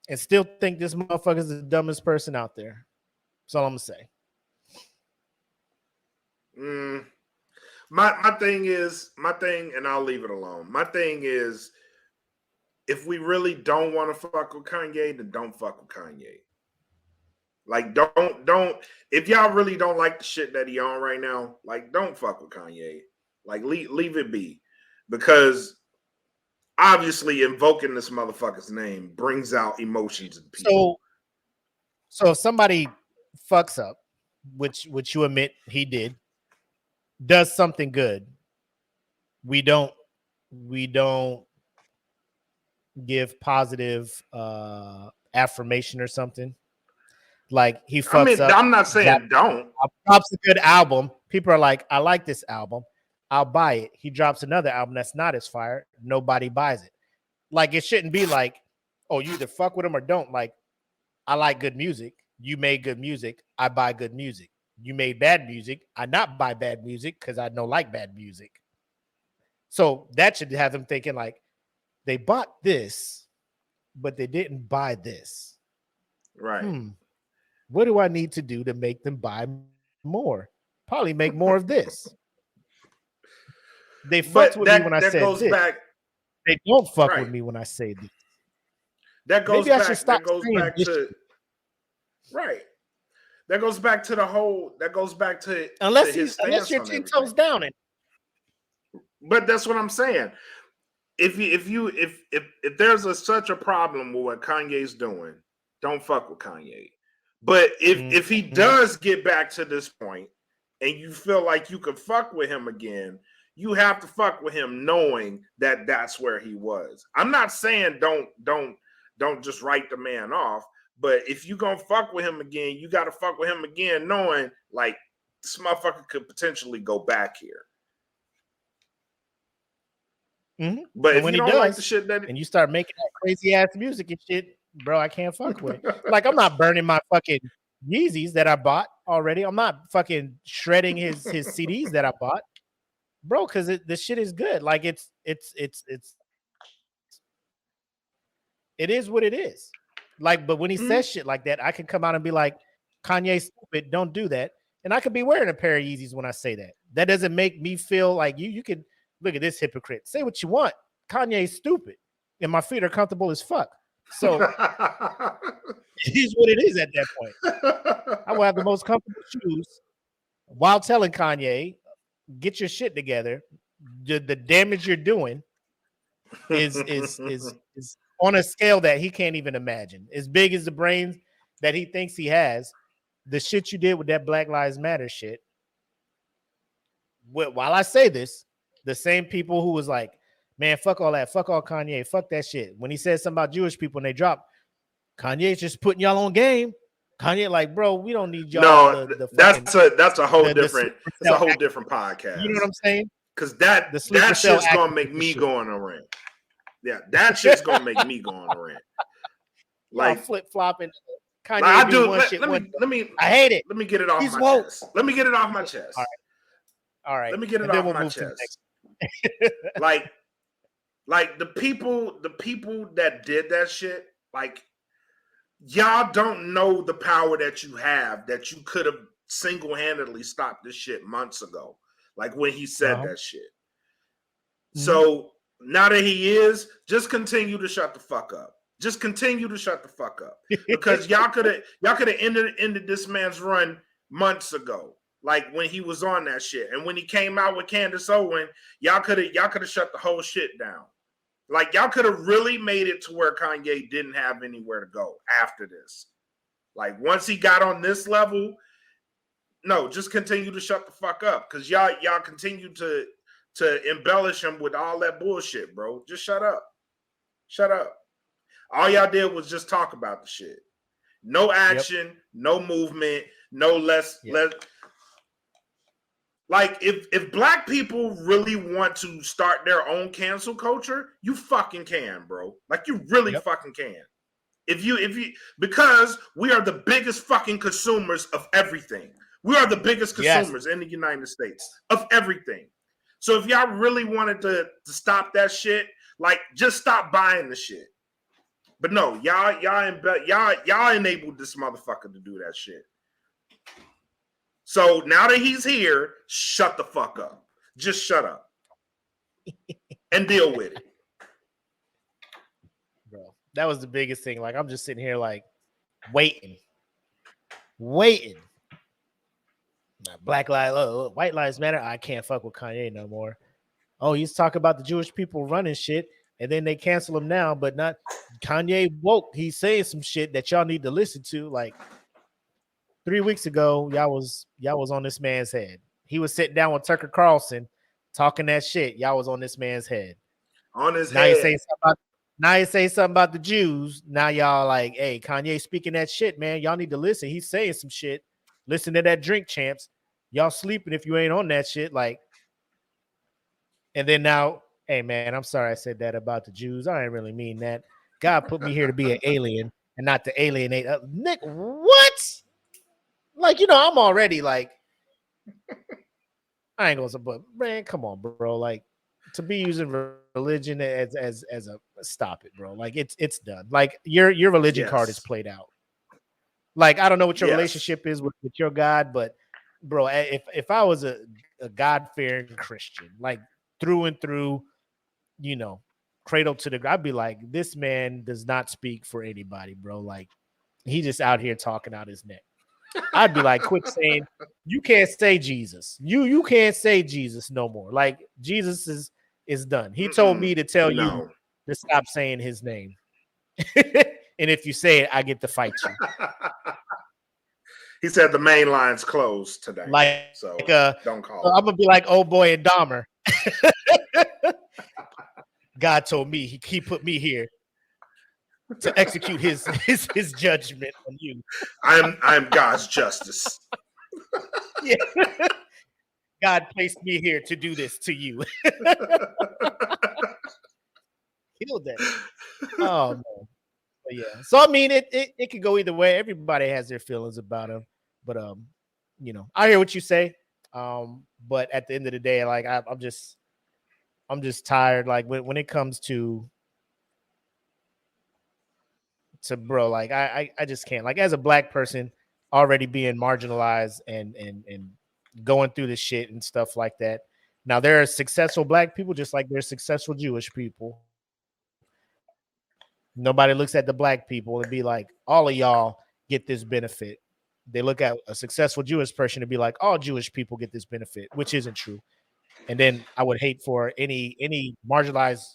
Speaker 2: and still think this motherfucker is the dumbest person out there. That's all I'm gonna say.
Speaker 3: My thing, and I'll leave it alone. My thing is, if we really don't want to fuck with Kanye, then don't fuck with Kanye. Like, don't. If y'all really don't like the shit that he on right now, like, don't fuck with Kanye. Like, leave it be, because obviously invoking this motherfucker's name brings out emotions in people.
Speaker 2: So if somebody fucks up, which you admit he did, does something good, we don't give positive affirmation or something. Like, he fucks up.
Speaker 3: I'm not saying don't.
Speaker 2: Drops a good album. People are like, I like this album. I'll buy it. He drops another album that's not as fire. Nobody buys it. Like, it shouldn't be like, oh, you either fuck with him or don't. Like, I like good music. You made good music. I buy good music. you made bad music. I not buy bad music because I don't like bad music. So that should have them thinking like they bought this, but they didn't buy this.
Speaker 3: Right.
Speaker 2: What do I need to do to make them buy more? Probably make more of this. They fucked with me when I said
Speaker 3: goes
Speaker 2: this.
Speaker 3: Back,
Speaker 2: they don't fuck
Speaker 3: right.
Speaker 2: with me when I say this.
Speaker 3: That goes
Speaker 2: Maybe
Speaker 3: back.
Speaker 2: I should stop
Speaker 3: that goes back
Speaker 2: this
Speaker 3: to
Speaker 2: shit.
Speaker 3: right. That goes back to the whole. That goes back to
Speaker 2: unless
Speaker 3: to
Speaker 2: you're 10 toes down it.
Speaker 3: But that's what I'm saying. If there's such a problem with what Kanye's doing, don't fuck with Kanye. But if he does get back to this point and you feel like you can fuck with him again, you have to fuck with him knowing that that's where he was. I'm not saying don't just write the man off, but if you gonna fuck with him again, you got to fuck with him again knowing like this motherfucker could potentially go back here. But if
Speaker 2: when
Speaker 3: you don't like the shit that
Speaker 2: and you start making that crazy ass music and shit, bro, I can't fuck with it. Like I'm not burning my fucking Yeezys that I bought already. I'm not fucking shredding his CDs that I bought, bro, because the shit is good. Like it is what it is. Like, but when he says shit like that, I can come out and be like, Kanye stupid, don't do that. And I could be wearing a pair of Yeezys when I say that. That doesn't make me feel like you can look at this hypocrite. Say what you want. Kanye's stupid. And my feet are comfortable as fuck. So it is what it is at that point. I will have the most comfortable shoes while telling Kanye, get your shit together. The damage you're doing is on a scale that he can't even imagine. As big as the brains that he thinks he has, the shit you did with that Black Lives Matter shit. While I say this, the same people who was like, man, fuck all that, fuck all Kanye, fuck that shit. When he said something about Jewish people and they dropped, Kanye's just putting y'all on game. Kanye, like, bro, we don't need y'all.
Speaker 3: No, that's a whole different podcast.
Speaker 2: You know what I'm saying?
Speaker 3: Because that shit's gonna make me go on a rant. Yeah, that shit's gonna make me go on a rant.
Speaker 2: Like flip flopping. Kanye
Speaker 3: like I do.
Speaker 2: Let me. I hate it.
Speaker 3: Let me get it off my chest. Let me get it off my chest.
Speaker 2: All right.
Speaker 3: Let me get it off my chest. like the people that did that shit, like y'all don't know the power that you have, that you could have single-handedly stopped this shit months ago. Like when he said that shit. So now that he is, just continue to shut the fuck up. Just continue to shut the fuck up. Because y'all could have ended this man's run months ago. Like when he was on that shit. And when he came out with Candace Owen, y'all could have shut the whole shit down. Like y'all could have really made it to where Kanye didn't have anywhere to go after this. Like once he got on this level, no, just continue to shut the fuck up. Cause y'all continue to embellish him with all that bullshit, bro. Just shut up. Shut up. All y'all did was just talk about the shit. No action, no movement, no less. Like if black people really want to start their own cancel culture, you fucking can, bro. Like you really fucking can. If you because we are the biggest fucking consumers of everything. We are the biggest consumers in the United States of everything. So if y'all really wanted to stop that shit, like just stop buying the shit. But no, y'all enabled this motherfucker to do that shit. So now that he's here, shut the fuck up. Just shut up. And deal with it.
Speaker 2: Bro, that was the biggest thing. Like, I'm just sitting here, like, waiting. White lives matter. I can't fuck with Kanye no more. Oh, he's talking about the Jewish people running shit, and then they cancel him now, but not Kanye woke. He's saying some shit that y'all need to listen to. Like 3 weeks ago, y'all was on this man's head. He was sitting down with Tucker Carlson talking that shit. Y'all was on this man's head.
Speaker 3: On his
Speaker 2: now
Speaker 3: head.
Speaker 2: Now you say something about the Jews. Now y'all like, hey, Kanye speaking that shit, man. Y'all need to listen. He's saying some shit. Listen to that Drink Champs. Y'all sleeping if you ain't on that shit. Like, and then now, hey man, I'm sorry I said that about the Jews. I didn't really mean that. God put me here to be an alien and not to alienate. Nick, what? Like, I'm already like, I ain't gonna say, but man, come on, bro. Like to be using religion as a stop it, bro. Like it's done. Like your religion card is
Speaker 3: Yes.
Speaker 2: played out. Like I don't know what your
Speaker 3: Yes.
Speaker 2: relationship is with your God, but bro, if I was a God fearing Christian, like through and through, you know, cradle to the grave, I'd be like, this man does not speak for anybody, bro. Like he just out here talking out his neck. I'd be like, quit saying you can't say Jesus. You can't say Jesus no more. Like Jesus is done. He told me to tell you
Speaker 3: No.
Speaker 2: to stop saying his name. And if you say it, I get to fight you.
Speaker 3: He said the main line's closed today.
Speaker 2: Like,
Speaker 3: so don't call.
Speaker 2: I'm gonna be like old boy and Dahmer. God told me he put me here to execute his judgment on you.
Speaker 3: I'm God's justice.
Speaker 2: Yeah. God placed me here to do this to you. Killed that. Oh man. But yeah. So I mean it could go either way. Everybody has their feelings about him. But you know, I hear what you say. But at the end of the day, like I'm just tired. Like when it comes to bro, like I just can't. Like as a black person already being marginalized and going through this shit and stuff like that. Now there are successful black people just like there's successful Jewish people. Nobody looks at the black people and be like, all of y'all get this benefit. They look at a successful Jewish person and be like, all Jewish people get this benefit, which isn't true. And then I would hate for any marginalized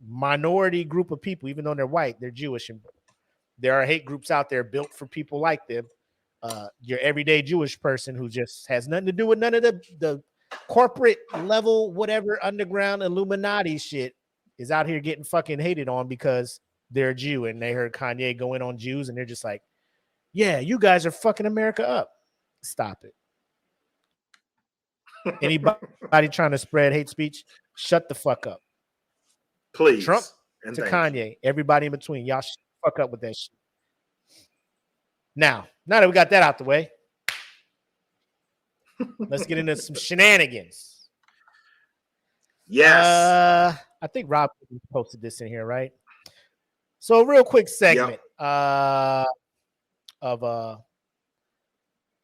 Speaker 2: minority group of people, even though they're white, they're Jewish, and there are hate groups out there built for people like them. Your everyday Jewish person who just has nothing to do with none of the corporate level, whatever underground Illuminati shit is out here getting fucking hated on because they're a Jew and they heard Kanye going on Jews and they're just like, yeah, you guys are fucking America up. Stop it. Anybody trying to spread hate speech, shut the fuck up.
Speaker 3: Please.
Speaker 2: Trump
Speaker 3: and
Speaker 2: to Kanye, everybody in between, y'all fuck up with that shit. Now that we got that out the way, let's get into some shenanigans.
Speaker 3: Yes.
Speaker 2: I think Rob posted this in here, right? So a real quick segment of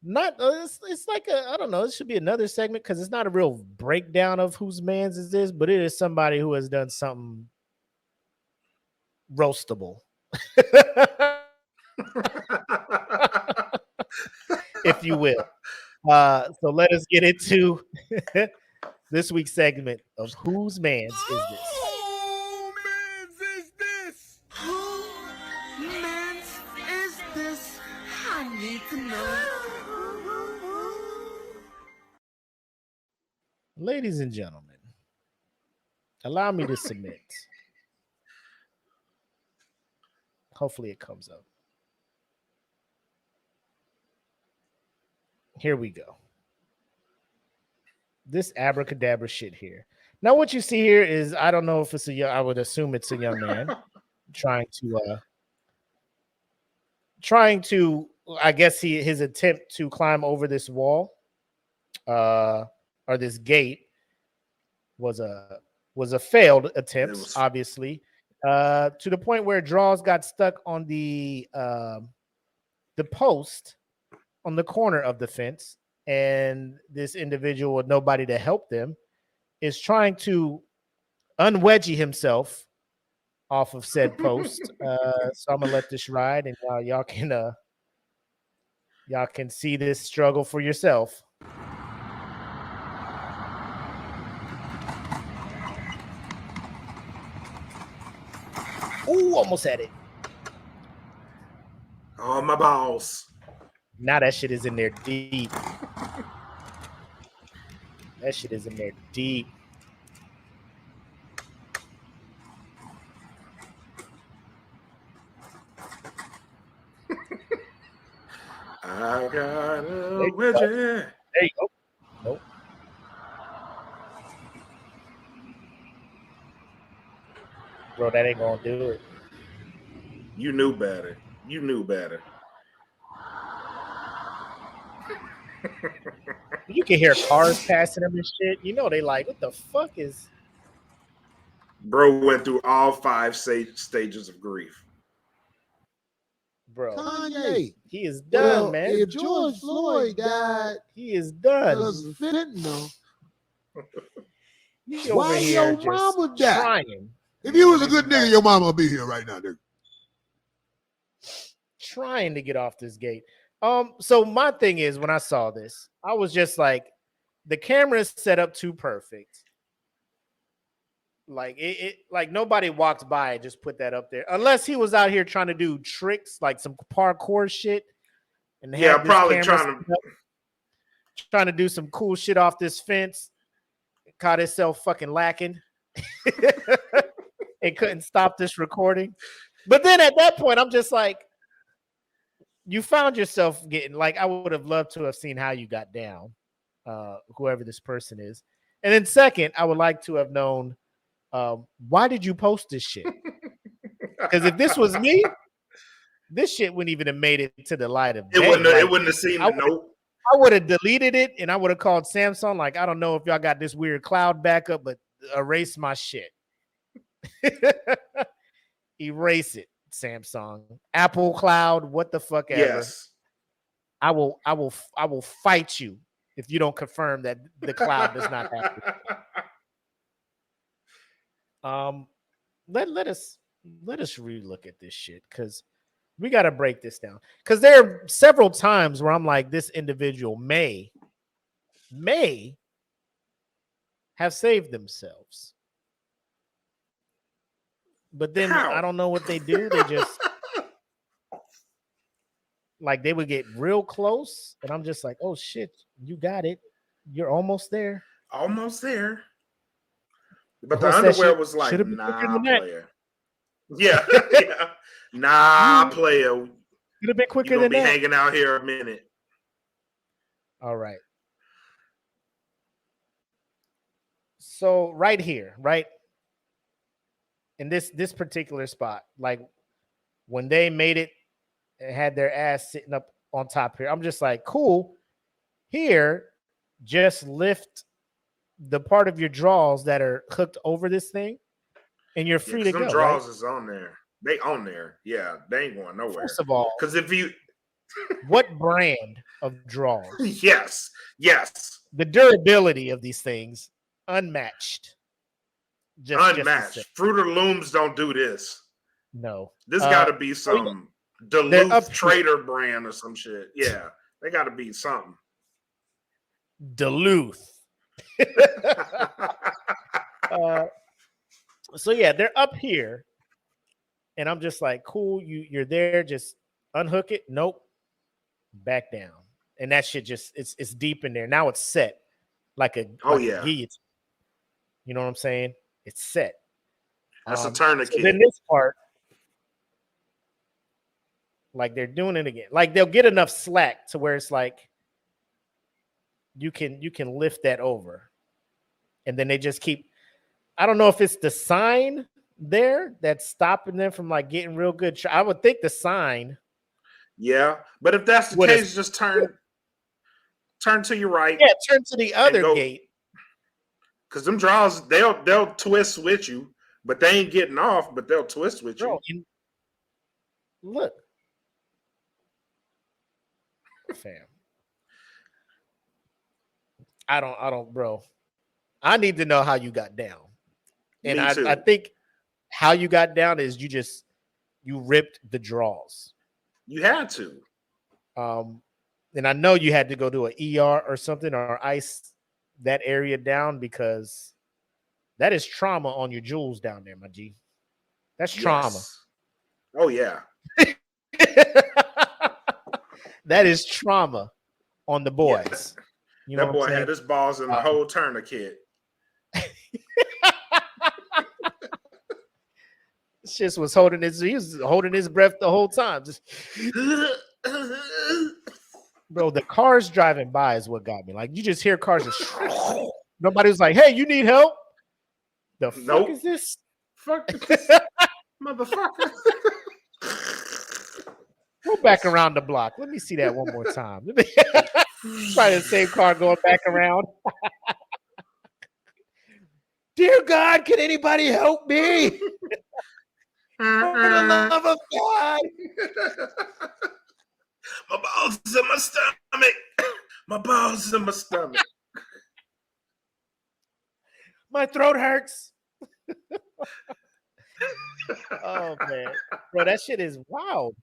Speaker 2: not it's like I don't know, it should be another segment because it's not a real breakdown of whose man's is this, but it is somebody who has done something roastable. If you will. So let us get into this week's segment of Whose Man's Is This?
Speaker 6: Whose man's is this? Whose man's is this? I need to know.
Speaker 2: Ladies and gentlemen, allow me to submit. Hopefully it comes up. Here we go. This abracadabra shit here. Now, what you see here is, I don't know if it's a young, I would assume it's a young man trying to, I guess his attempt to climb over this wall, or this gate was a failed attempt, obviously, to the point where Draws got stuck on the post on the corner of the fence, and this individual with nobody to help them is trying to unwedgie himself off of said post. So I'm gonna let this ride, and y'all can see this struggle for yourself. Ooh, almost had it.
Speaker 3: Oh, my balls.
Speaker 2: Now that shit is in there deep. That shit is in there deep.
Speaker 3: I got a widget.
Speaker 2: There you go. Nope. Bro, that ain't gonna do it.
Speaker 3: You knew better. You knew better.
Speaker 2: You can hear cars passing them and shit. You know they like, what the fuck is?
Speaker 3: Bro went through all 5 stages of grief.
Speaker 2: Bro,
Speaker 6: Kanye.
Speaker 2: he is done, man.
Speaker 6: If George Floyd died
Speaker 2: He is done.
Speaker 6: because of fentanyl,
Speaker 2: He
Speaker 6: why
Speaker 2: over here
Speaker 6: your
Speaker 2: just
Speaker 6: mama died?
Speaker 2: trying,
Speaker 6: If you was a good nigga, your mama would be here right now, nigga.
Speaker 2: trying to get off this gate. So my thing is, when I saw this, I was just like, the camera is set up too perfect. Like like nobody walked by and just put that up there, unless he was out here trying to do tricks, like some parkour shit. And
Speaker 3: Yeah,
Speaker 2: had this
Speaker 3: probably
Speaker 2: camera trying to do some cool shit off this fence. Caught himself fucking lacking. And couldn't stop this recording. But then at that point, I'm just like, you found yourself getting, like, I would have loved to have seen how you got down, whoever this person is. And then second, I would like to have known, why did you post this shit? Because if this was me, this shit wouldn't even have made it to the light of day.
Speaker 3: It wouldn't have seemed nope.
Speaker 2: I would have deleted it and I would have called Samsung. Like, I don't know if y'all got this weird cloud backup, but erase my shit. Erase it, Samsung. Apple Cloud, what the fuck ever.
Speaker 3: Yes.
Speaker 2: I will fight you if you don't confirm that the cloud does not have to. Let us relook at this shit, because we got to break this down, because there are several times where I'm like, this individual may have saved themselves, but then
Speaker 3: How?
Speaker 2: I don't know what they do. They just like, they would get real close and I'm just like, oh shit, you got it, you're almost there.
Speaker 3: Almost there. But the
Speaker 2: What's that
Speaker 3: underwear
Speaker 2: shit?
Speaker 3: was like,
Speaker 2: Should've been quicker
Speaker 3: nah,
Speaker 2: than that.
Speaker 3: player. Yeah, yeah. Nah, player.
Speaker 2: Could have been
Speaker 3: You're
Speaker 2: quicker
Speaker 3: gonna
Speaker 2: than
Speaker 3: be
Speaker 2: that.
Speaker 3: hanging out here a minute.
Speaker 2: All right. So right here, right in this particular spot, like when they made it and had their ass sitting up on top here, I'm just like, cool. Here, just lift the part of your drawers that are hooked over this thing, and you're free to
Speaker 3: Some
Speaker 2: go.
Speaker 3: draws
Speaker 2: Right?
Speaker 3: is on there. They on there. Yeah, they ain't going nowhere.
Speaker 2: First of all,
Speaker 3: Because if you
Speaker 2: what brand of drawers?
Speaker 3: yes.
Speaker 2: The durability of these things, unmatched. Just to
Speaker 3: Unmatched.
Speaker 2: say.
Speaker 3: Fruit of Looms don't do this.
Speaker 2: No.
Speaker 3: This gotta be some Duluth Trader brand or some shit. Yeah. They gotta be something.
Speaker 2: Duluth. So yeah, they're up here, and I'm just like, cool, you're there, just unhook it. Nope, back down, and that shit just it's deep in there. Now it's set like a guillotine. You know what I'm saying? It's set.
Speaker 3: That's a tourniquet.
Speaker 2: So then this part, like, they're doing it again. Like, they'll get enough slack to where it's like you can lift that over, and then they just keep. I don't know if it's the sign there that's stopping them from like getting real good. I would think the sign.
Speaker 3: Yeah, but if that's the case, just turn to your right.
Speaker 2: Yeah, turn to the other gate.
Speaker 3: Because them draws, they'll twist with you, but they ain't getting off. But they'll twist with you.
Speaker 2: Look, fam. I don't, bro. I need to know how you got down. And I think how you got down is you ripped the draws.
Speaker 3: You had to.
Speaker 2: And I know you had to go to an ER or something, or ice that area down, because that is trauma on your jewels down there, my G. That's trauma.
Speaker 3: Yes. Oh yeah.
Speaker 2: That is trauma on the boys.
Speaker 3: Yeah.
Speaker 2: You know
Speaker 3: that boy had his balls in the whole tourniquet.
Speaker 2: Shit was he was holding his breath the whole time. Just bro, the cars driving by is what got me. Like, you just hear cars just nobody was like, hey, you need help? The fuck is this?
Speaker 3: Fuck this motherfucker.
Speaker 2: Go back around the block. Let me see that one more time. It's probably the same car going back around. Dear God, can anybody help me? For the love of God.
Speaker 3: My balls in my stomach. My balls in my stomach.
Speaker 2: My throat hurts. Oh man, bro, that shit is wild.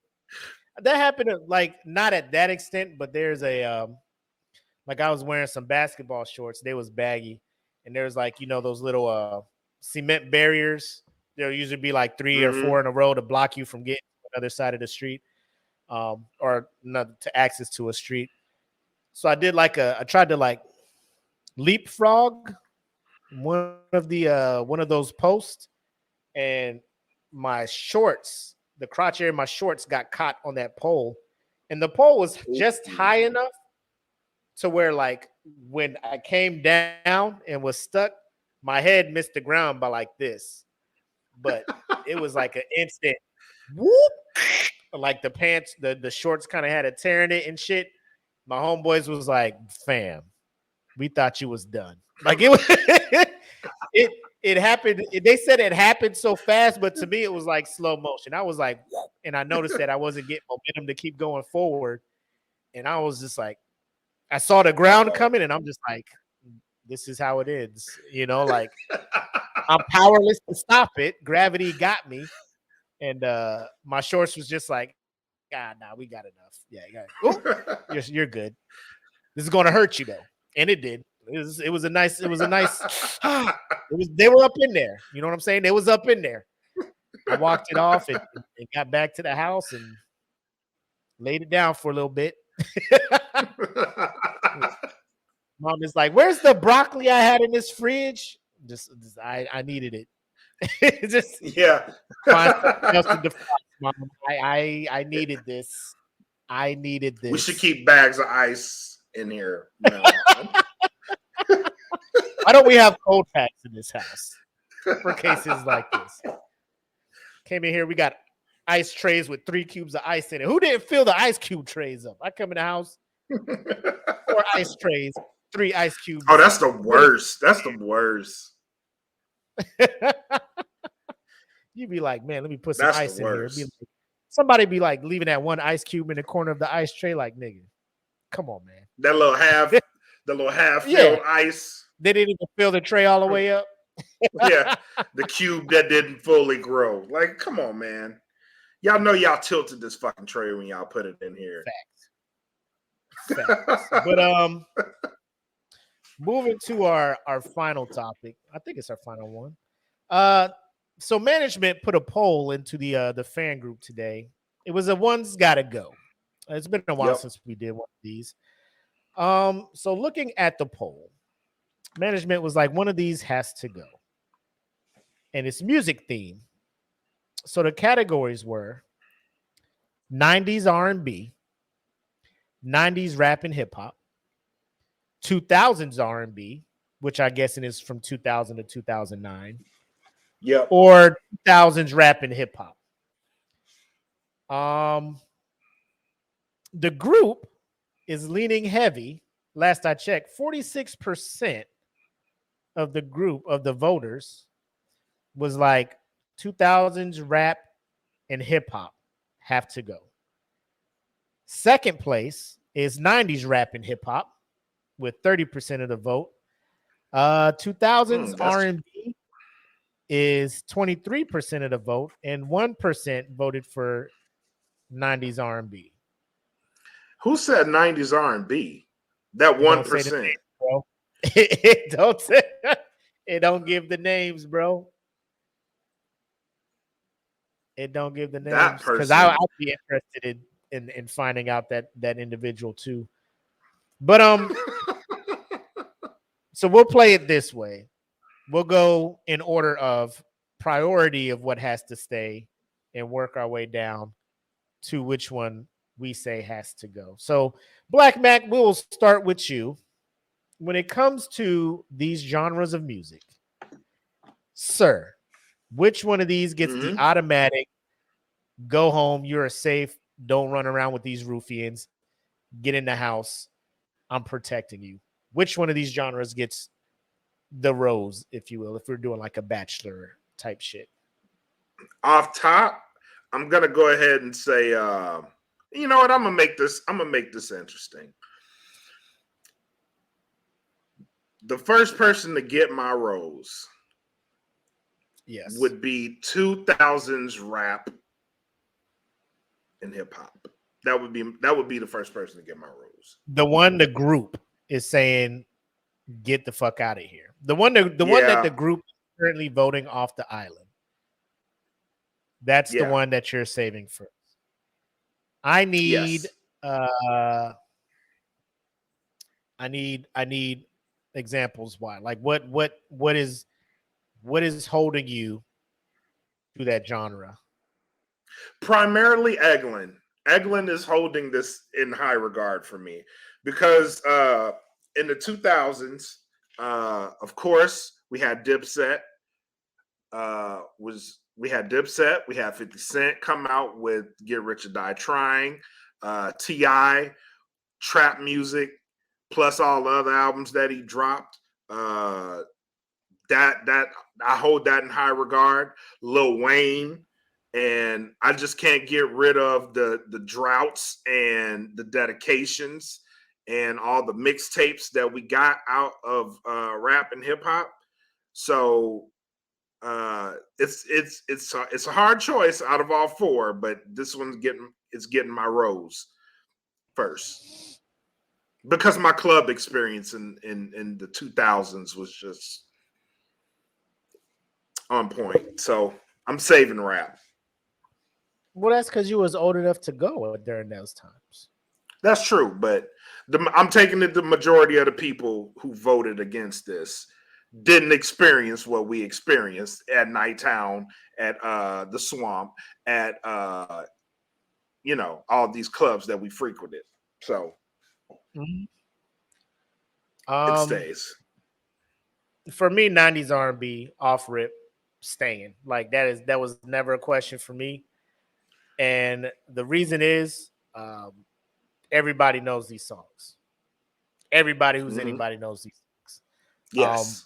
Speaker 2: That happened like not at that extent, but there's a like I was wearing some basketball shorts. They was baggy, and there's like those little cement barriers. There'll usually be like 3 or 4 in a row to block you from getting to the other side of the street, or not to access to a street. So I tried to like leapfrog one of those posts, and my shorts, the crotch area of my shorts got caught on that pole, and the pole was just high enough to where like when I came down and was stuck, my head missed the ground by like this, but it was like an instant whoop, like the pants, the shorts kind of had a tear in it and shit. My homeboys was like, fam, we thought you was done. Like it was it happened. They said it happened so fast, but to me it was like slow motion. I was like, whoop, and I noticed that I wasn't getting momentum to keep going forward. And I was just like, I saw the ground coming, and I'm just like, this is how it is. Like I'm powerless to stop it. Gravity got me. And my shorts was just like, nah, we got enough. Yeah, you're good. This is gonna hurt you though. And it did. It was a nice they were up in there. You know what I'm saying? They was up in there. I walked it off and got back to the house and laid it down for a little bit. Mom is like, where's the broccoli I had in this fridge? I needed it. Just
Speaker 3: yeah.
Speaker 2: Find something else to define, Mom. I needed this. I needed this.
Speaker 3: We should keep bags of ice in here. No.
Speaker 2: Why don't we have cold packs in this house for cases like this? Came in here, we got ice trays with 3 cubes of ice in it. Who didn't fill the ice cube trays up? I come in the house, 4 ice trays, 3 ice cubes.
Speaker 3: Oh, that's the worst. That's the worst.
Speaker 2: You'd be like, man, let me put some
Speaker 3: That's
Speaker 2: ice
Speaker 3: the
Speaker 2: in
Speaker 3: worst.
Speaker 2: here. Somebody be like leaving that 1 ice cube in the corner of the ice tray, like, nigga, come on, man.
Speaker 3: That little half, filled ice.
Speaker 2: They didn't even fill the tray all the way up.
Speaker 3: Yeah, the cube that didn't fully grow. Like, come on, man. Y'all know y'all tilted this fucking tray when y'all put it in here.
Speaker 2: Facts. But moving to our final topic. I think it's our final one. So management put a poll into the fan group today. It was a one's gotta go. It's been a while since we did one of these. So looking at the poll, management was like, one of these has to go. And it's music theme. So the categories were 90s R&B, 90s rap and hip hop, 2000s R&B, which I guess is from 2000 to 2009.
Speaker 3: Yep.
Speaker 2: Or 2000s rap and hip hop. The group is leaning heavy. Last I checked, 46% of the group of the voters was like 2000s rap and hip hop have to go. Second place is 90s rap and hip hop with 30% of the vote. 2000s R&B is 23% of the vote, and 1% voted for 90s R&B.
Speaker 3: Who said 90s R&B? That 1%.
Speaker 2: Bro. It don't give the names, bro. It don't give the names because I'd be interested in finding out that individual too. But so we'll play it this way. We'll go in order of priority of what has to stay and work our way down to which one we say has to go. So Black Mac, we'll start with you. When it comes to these genres of music, sir, which one of these gets the automatic go home, you're safe, don't run around with these ruffians, get in the house I'm protecting you. Which one of these genres gets the rose, if you will, if we're doing like a bachelor type shit?
Speaker 3: Off top, I'm gonna go ahead and say, you know what? I'm gonna make this interesting. The first person to get my rose,
Speaker 2: Yes,
Speaker 3: would be 2000s rap and hip hop. That would be the first person to get my rose.
Speaker 2: the one the group is saying, get the fuck out of here. The one that the group is currently voting off the island. That's the one that you're saving first. I need I need examples why. Like what is holding you to that genre?
Speaker 3: Primarily Eglin. Eglin is holding this in high regard for me because in the 2000s, of course, we had Dipset. We had Dipset. We had 50 Cent come out with Get Rich or Die Trying. T.I., trap music, plus all the other albums that he dropped. That I hold that in high regard. Lil Wayne. And I just can't get rid of the droughts and the dedications and all the mixtapes that we got out of rap and hip hop. So it's a hard choice out of all four, but this one's getting my rose first because my club experience in the 2000s was just on point. So I'm saving rap.
Speaker 2: Well, that's because you was old enough to go during those times.
Speaker 3: That's true, but I'm taking it the majority of the people who voted against this didn't experience what we experienced at Nighttown, at the Swamp, at all these clubs that we frequented. So it stays.
Speaker 2: For me, 90s R&B off rip staying. Like that was never a question for me. And the reason is everybody knows these songs. Everybody who's anybody knows these songs.
Speaker 3: Yes.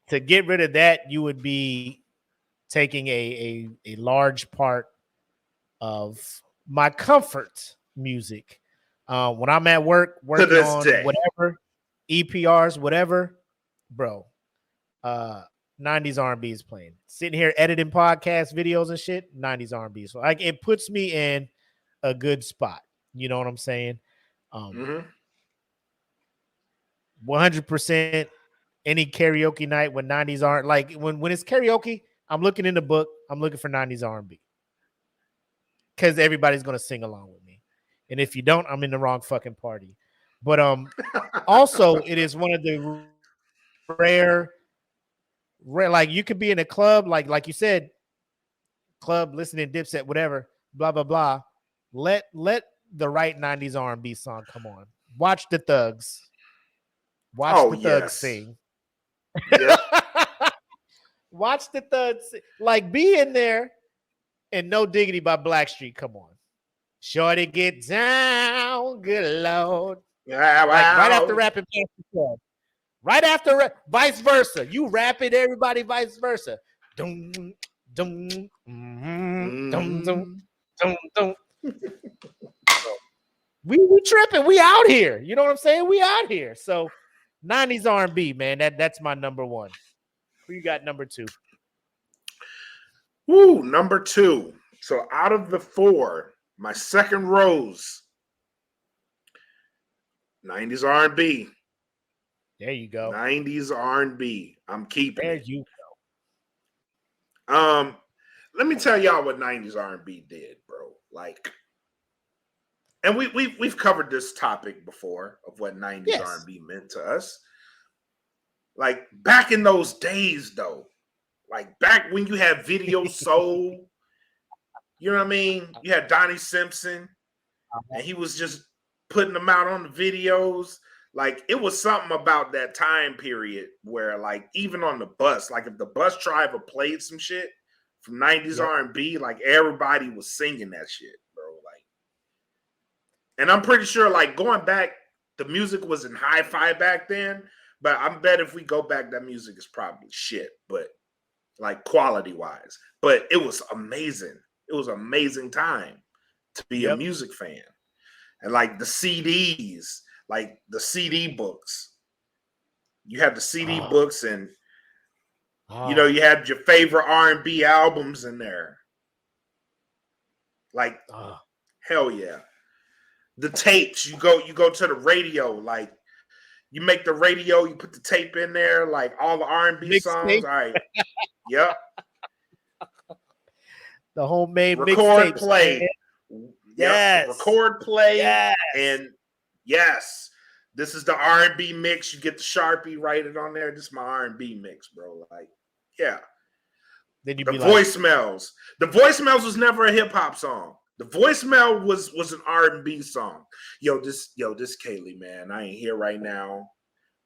Speaker 2: To get rid of that, you would be taking a large part of my comfort music. When I'm at work, working on whatever, EPRs, whatever, bro, 90s R&B is playing. Sitting here editing podcast videos and shit, 90s R&B. So like it puts me in a good spot. You know what I'm saying? 100% any karaoke night when 90s aren't like when it's karaoke, I'm looking in the book, I'm looking for 90s R&B. Because everybody's gonna sing along with me. And if you don't, I'm in the wrong fucking party. But also it is one of the rare, like you could be in a club, like you said, club listening Dipset, whatever, blah blah blah. Let the right 90s R&B song come on. Watch the Thugs. Watch the Thugs sing. Yep. Watch the Thugs sing. Like be in there and No Diggity by Blackstreet. Come on. Shorty get down, good Lord.
Speaker 3: Wow.
Speaker 2: Like right after rapping past the club. Right after, vice versa. You rap it, everybody, vice versa. Dum, dum, dum, dum, dum, dum. We tripping. We out here. You know what I'm saying? We out here. So 90s R&B, man. That's my number one. Who you got number two?
Speaker 3: Woo, number two. So out of the four, my second rose, 90s R&B.
Speaker 2: There you go.
Speaker 3: 90s R&B. I'm keeping
Speaker 2: there
Speaker 3: it.
Speaker 2: You go.
Speaker 3: Let me tell y'all what 90s R&B did, bro. Like, and we've covered this topic before of what 90s R&B meant to us. Like back in those days, though, like back when you had Video Soul, you know what I mean? You had Donnie Simpson, and he was just putting them out on the videos. Like it was something about that time period where, like, even on the bus, like if the bus driver played some shit from 90s R&B, like everybody was singing that shit, bro. Like, and I'm pretty sure, like going back the music wasn't hi-fi back then, but I bet if we go back, that music is probably shit, but like quality-wise. But it was amazing. It was an amazing time to be a music fan. And like the CDs, like the CD books. You have the CD books, and you know, you had your favorite R&B albums in there. Like, hell yeah. The tapes, you go to the radio, like you make the radio, you put the tape in there, like all the R&B songs.
Speaker 2: Tape.
Speaker 3: All right. Yep.
Speaker 2: The homemade
Speaker 3: record
Speaker 2: mixtapes,
Speaker 3: play.
Speaker 2: Man.
Speaker 3: Yes. Record play.
Speaker 2: Yes.
Speaker 3: And yes, this is the R&B mix. You get the Sharpie, write it on there. This is my R&B mix, bro. Like, yeah.
Speaker 2: Then you
Speaker 3: the
Speaker 2: be
Speaker 3: voicemails. Like, the voicemails was never a hip hop song. The voicemail was an R&B song. Yo, this Kaylee, man. I ain't here right now,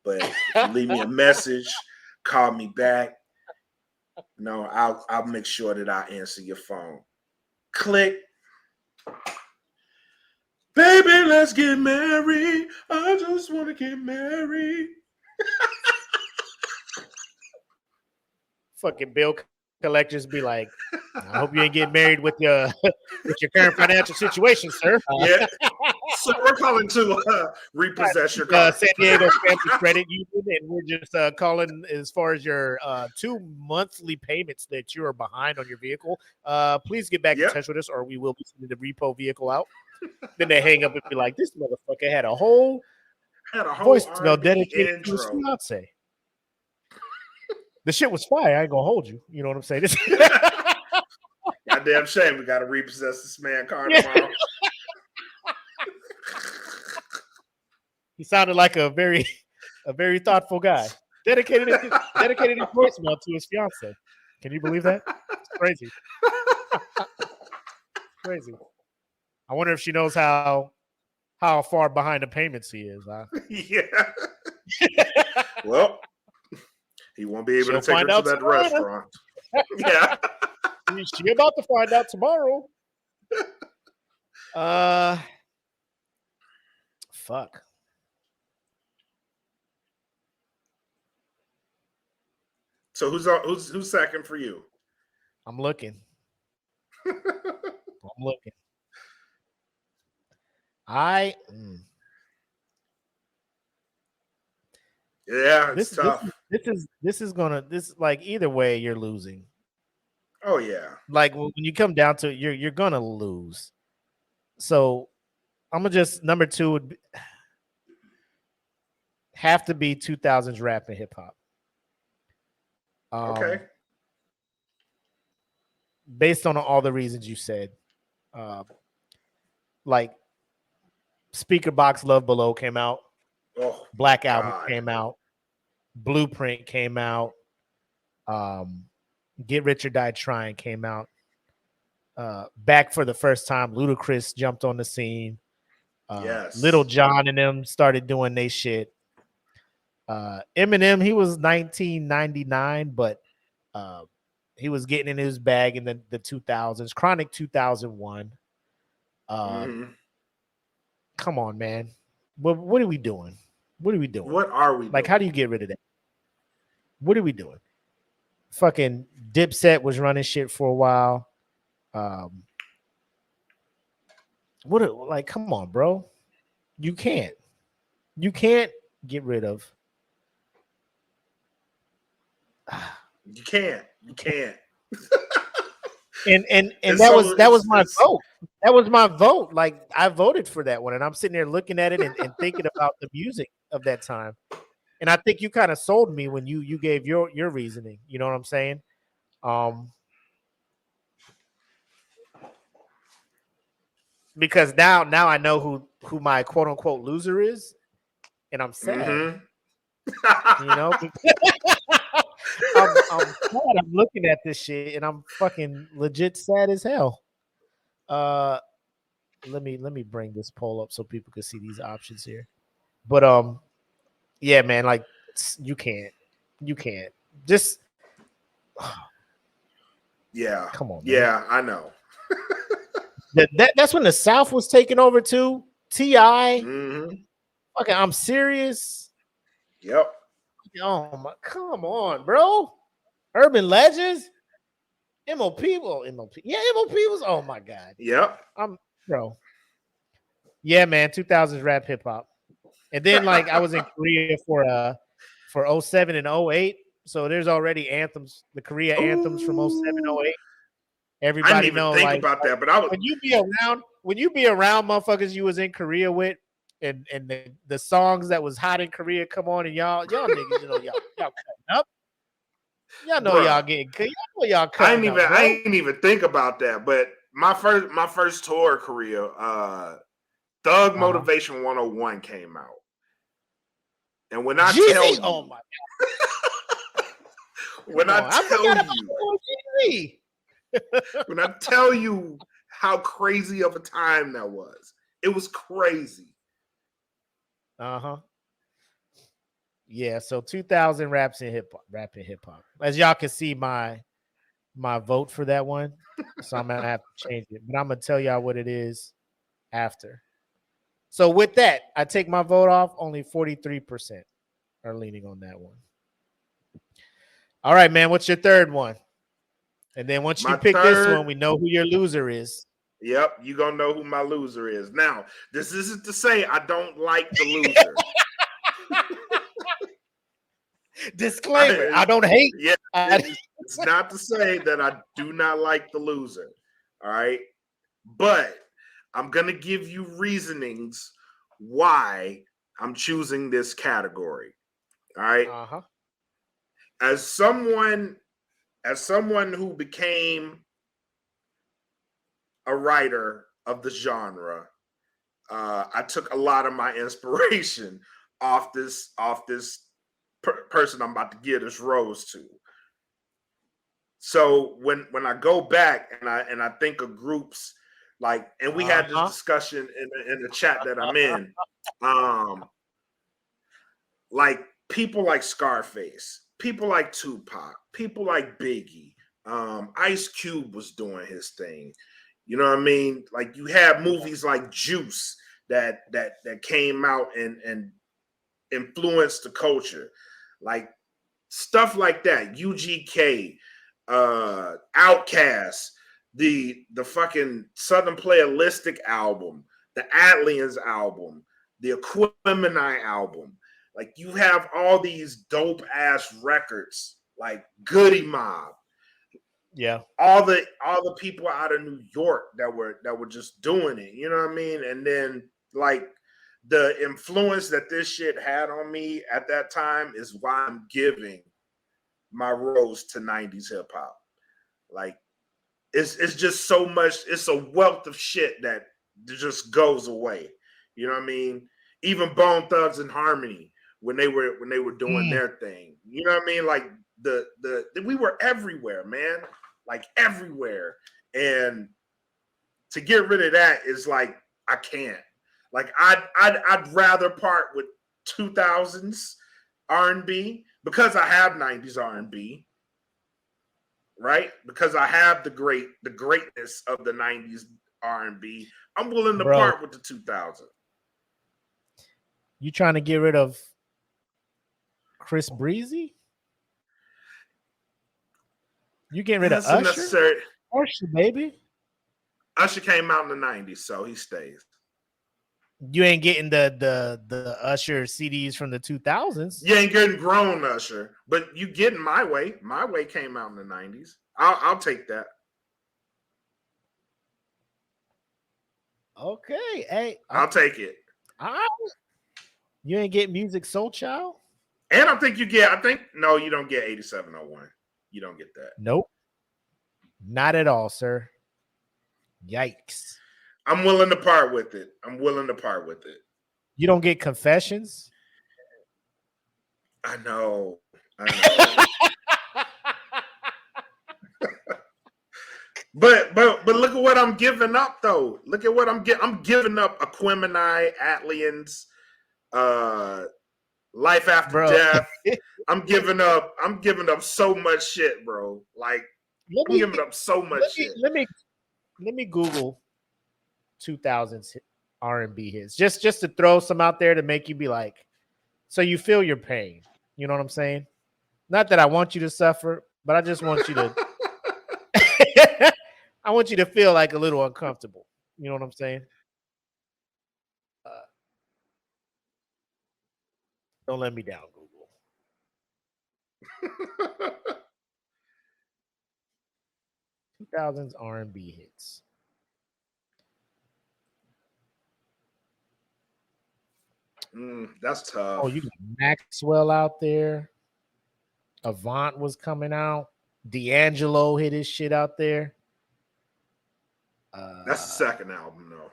Speaker 3: but if you leave me a message, call me back. No, I'll make sure that I answer your phone. Click. Baby, let's get married. I just want to get married.
Speaker 2: Fucking bill collectors be like, I hope you ain't getting married with your current financial situation, sir.
Speaker 3: Yeah. So we're calling to repossess your car.
Speaker 2: San Diego Family Credit Union, and we're just calling as far as your 2 monthly payments that you are behind on your vehicle. Please get back in touch with us, or we will be sending the repo vehicle out. Then they hang up and be like, this motherfucker had a whole voicemail dedicated to his fiance. The shit was fire. I ain't gonna hold you. You know what I'm saying?
Speaker 3: Goddamn shame we gotta repossess this man car tomorrow.
Speaker 2: He sounded like a very thoughtful guy. Dedicated his voicemail to his fiance. Can you believe that? It's crazy. Crazy. I wonder if she knows how far behind the payments he is. Huh?
Speaker 3: Yeah. Well, he won't be able to take her to that restaurant. Yeah.
Speaker 2: She about to find out tomorrow. Fuck.
Speaker 3: So who's second for you?
Speaker 2: I'm looking.
Speaker 3: Yeah, it's tough.
Speaker 2: This is gonna like either way you're losing.
Speaker 3: Oh yeah.
Speaker 2: Like when you come down to it, you're gonna lose. So I'm gonna just number 2 would have to be 2000s rap and hip hop.
Speaker 3: Okay.
Speaker 2: Based on all the reasons you said, like Speaker Box Love Below came out.
Speaker 3: Oh,
Speaker 2: Black Album came out. Blueprint came out. Get Rich or Die Trying came out. Back for the first time, Ludacris jumped on the scene.
Speaker 3: Yes.
Speaker 2: Little John and them started doing their shit. Eminem, he was 1999, but he was getting in his bag in the 2000s. Chronic 2001. Come on, man. What are we doing? What are we doing?
Speaker 3: What are we
Speaker 2: like?
Speaker 3: doing?
Speaker 2: How do you get rid of that? What are we doing? Fucking Dipset was running shit for a while. Like, come on, bro. You can't get rid of.
Speaker 3: You can't.
Speaker 2: And that was my vote. That was my vote. Like, I voted for that one, and I'm sitting there looking at it and thinking about the music of that time. And I think you kind of sold me when you gave your reasoning. You know what I'm saying? Because now I know who my quote unquote loser is, and I'm sad. You know, I'm sad. I'm looking at this shit, and I'm fucking legit sad as hell. Let me bring this poll up so people can see these options here. But yeah, man, like you can't just
Speaker 3: yeah.
Speaker 2: Come on, man.
Speaker 3: Yeah, I know.
Speaker 2: That's when the South was taking over too. T.I. Okay, I'm serious.
Speaker 3: Yep.
Speaker 2: Oh my, come on, bro. Urban Legends, MOP, well, MOP, yeah, MOP was. Oh my god,
Speaker 3: Yep.
Speaker 2: I'm bro. Yeah, man, 2000s rap hip hop, and then like I was in Korea for '07 and '08, so there's already anthems, the Korea anthems from '07,
Speaker 3: Ooh.
Speaker 2: '08.
Speaker 3: I didn't
Speaker 2: Everybody
Speaker 3: even
Speaker 2: know
Speaker 3: think
Speaker 2: like
Speaker 3: about that, but I was.
Speaker 2: when you be around motherfuckers you was in Korea with, and the songs that was hot in Korea come on, and y'all niggas, y'all cutting up. Y'all know y'all
Speaker 3: Bruh,
Speaker 2: getting cut. Y'all know y'all
Speaker 3: I
Speaker 2: cutting
Speaker 3: ain't even.
Speaker 2: up,
Speaker 3: I
Speaker 2: bro.
Speaker 3: ain't even think about that. But my first tour of Korea, Thug
Speaker 2: Uh-huh.
Speaker 3: Motivation 101 came out, and when I tell
Speaker 2: Jeezy,
Speaker 3: you,
Speaker 2: oh my,
Speaker 3: when
Speaker 2: come
Speaker 3: I
Speaker 2: on, I
Speaker 3: tell
Speaker 2: forgot about
Speaker 3: you,
Speaker 2: Jeezy.
Speaker 3: when I tell you how crazy of a time that was, it was crazy.
Speaker 2: Uh-huh. Yeah, so 2000 rap and hip hop. As y'all can see, my vote for that one. So I'm gonna have to change it. But I'm gonna tell y'all what it is after. So with that, I take my vote off. Only 43% are leaning on that one. All right, man. What's your third one? And then once you
Speaker 3: My
Speaker 2: pick this
Speaker 3: third,
Speaker 2: one, we know who your loser is.
Speaker 3: yep, you gonna know who my loser is. Now, this isn't to say I don't like the loser.
Speaker 2: Disclaimer: I don't hate.
Speaker 3: Yeah,
Speaker 2: I,
Speaker 3: it's not to say that I do not like the loser. All right. But I'm going to give you reasonings why I'm choosing this category. All right.
Speaker 2: uh-huh.
Speaker 3: As someone who became a writer of the genre, I took a lot of my inspiration off this person I'm about to give this rose to. So when I go back and I think of groups like, and we had this
Speaker 2: Uh-huh.
Speaker 3: discussion in the chat that I'm in, like people like Scarface, people like Tupac, people like Biggie, Ice Cube was doing his thing. You know what I mean? Like you have movies like Juice that came out and influenced the culture, like stuff like that. UGK, Outkast, the fucking Southern Playalistic album, the Atlians album, the Aquemini album. Like you have all these dope ass records, like Goody Mob,
Speaker 2: Yeah.
Speaker 3: all the people out of New York that were just doing it. You know what I mean? And then like the influence that this shit had on me at that time is why I'm giving my rose to 90s hip hop. Like it's just so much, it's a wealth of shit that just goes away. You know what I mean? Even Bone Thugs and Harmony when they were doing their thing. You know what I mean? Like the we were everywhere, man. Like everywhere. And to get rid of that is like I can't. Like I'd rather part with 2000s R&B because I have 90s R&B, right? Because I have the greatness of the 90s R&B. I'm willing to
Speaker 2: Bro,
Speaker 3: part with the 2000s.
Speaker 2: you trying to get rid of Chris Breezy? You getting rid of
Speaker 3: That's a
Speaker 2: Usher?
Speaker 3: necessary.
Speaker 2: Usher, baby.
Speaker 3: Usher came out in the 90s, so he stays.
Speaker 2: You ain't getting the Usher CDs from the 2000s.
Speaker 3: You ain't getting grown Usher, but you getting My Way. My Way came out in the 90s. I'll take that.
Speaker 2: Okay, hey,
Speaker 3: I'll take it.
Speaker 2: all right. You ain't get Music Soul Child?
Speaker 3: And I think no, you don't get 8701. You don't get that.
Speaker 2: Nope. Not at all, sir. Yikes.
Speaker 3: I'm willing to part with it.
Speaker 2: You don't get Confessions?
Speaker 3: I know. But look at what I'm giving up though. Look at what I'm giving up Aquemini, Atlians, Life After Death. I'm giving up so much shit, bro. Like I'm giving up so much shit.
Speaker 2: Let me Google 2000s R&B hits. Just to throw some out there to make you be like, so you feel your pain. You know what I'm saying? Not that I want you to suffer, but I just want you to I want you to feel like a little uncomfortable. You know what I'm saying? Don't let me down, Google. 2000s R&B hits.
Speaker 3: That's tough.
Speaker 2: Oh, you got Maxwell out there. Avant was coming out. D'Angelo hit his shit out there.
Speaker 3: That's the second album, though.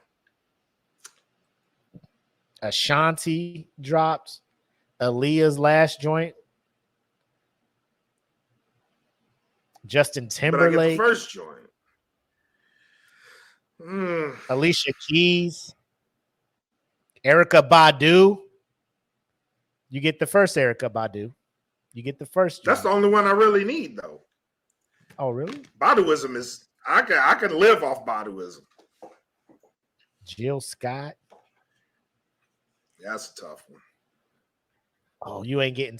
Speaker 2: Ashanti dropped. Aaliyah's last joint. Justin
Speaker 3: But I get
Speaker 2: Timberlake.
Speaker 3: the first joint.
Speaker 2: Alicia Keys. Erica Badu. You get the first Erica Badu. You get the first joint.
Speaker 3: That's the only one I really need, though.
Speaker 2: Oh, really?
Speaker 3: Baduism is I can live off Baduism.
Speaker 2: Jill Scott.
Speaker 3: That's a tough one.
Speaker 2: Oh, you ain't getting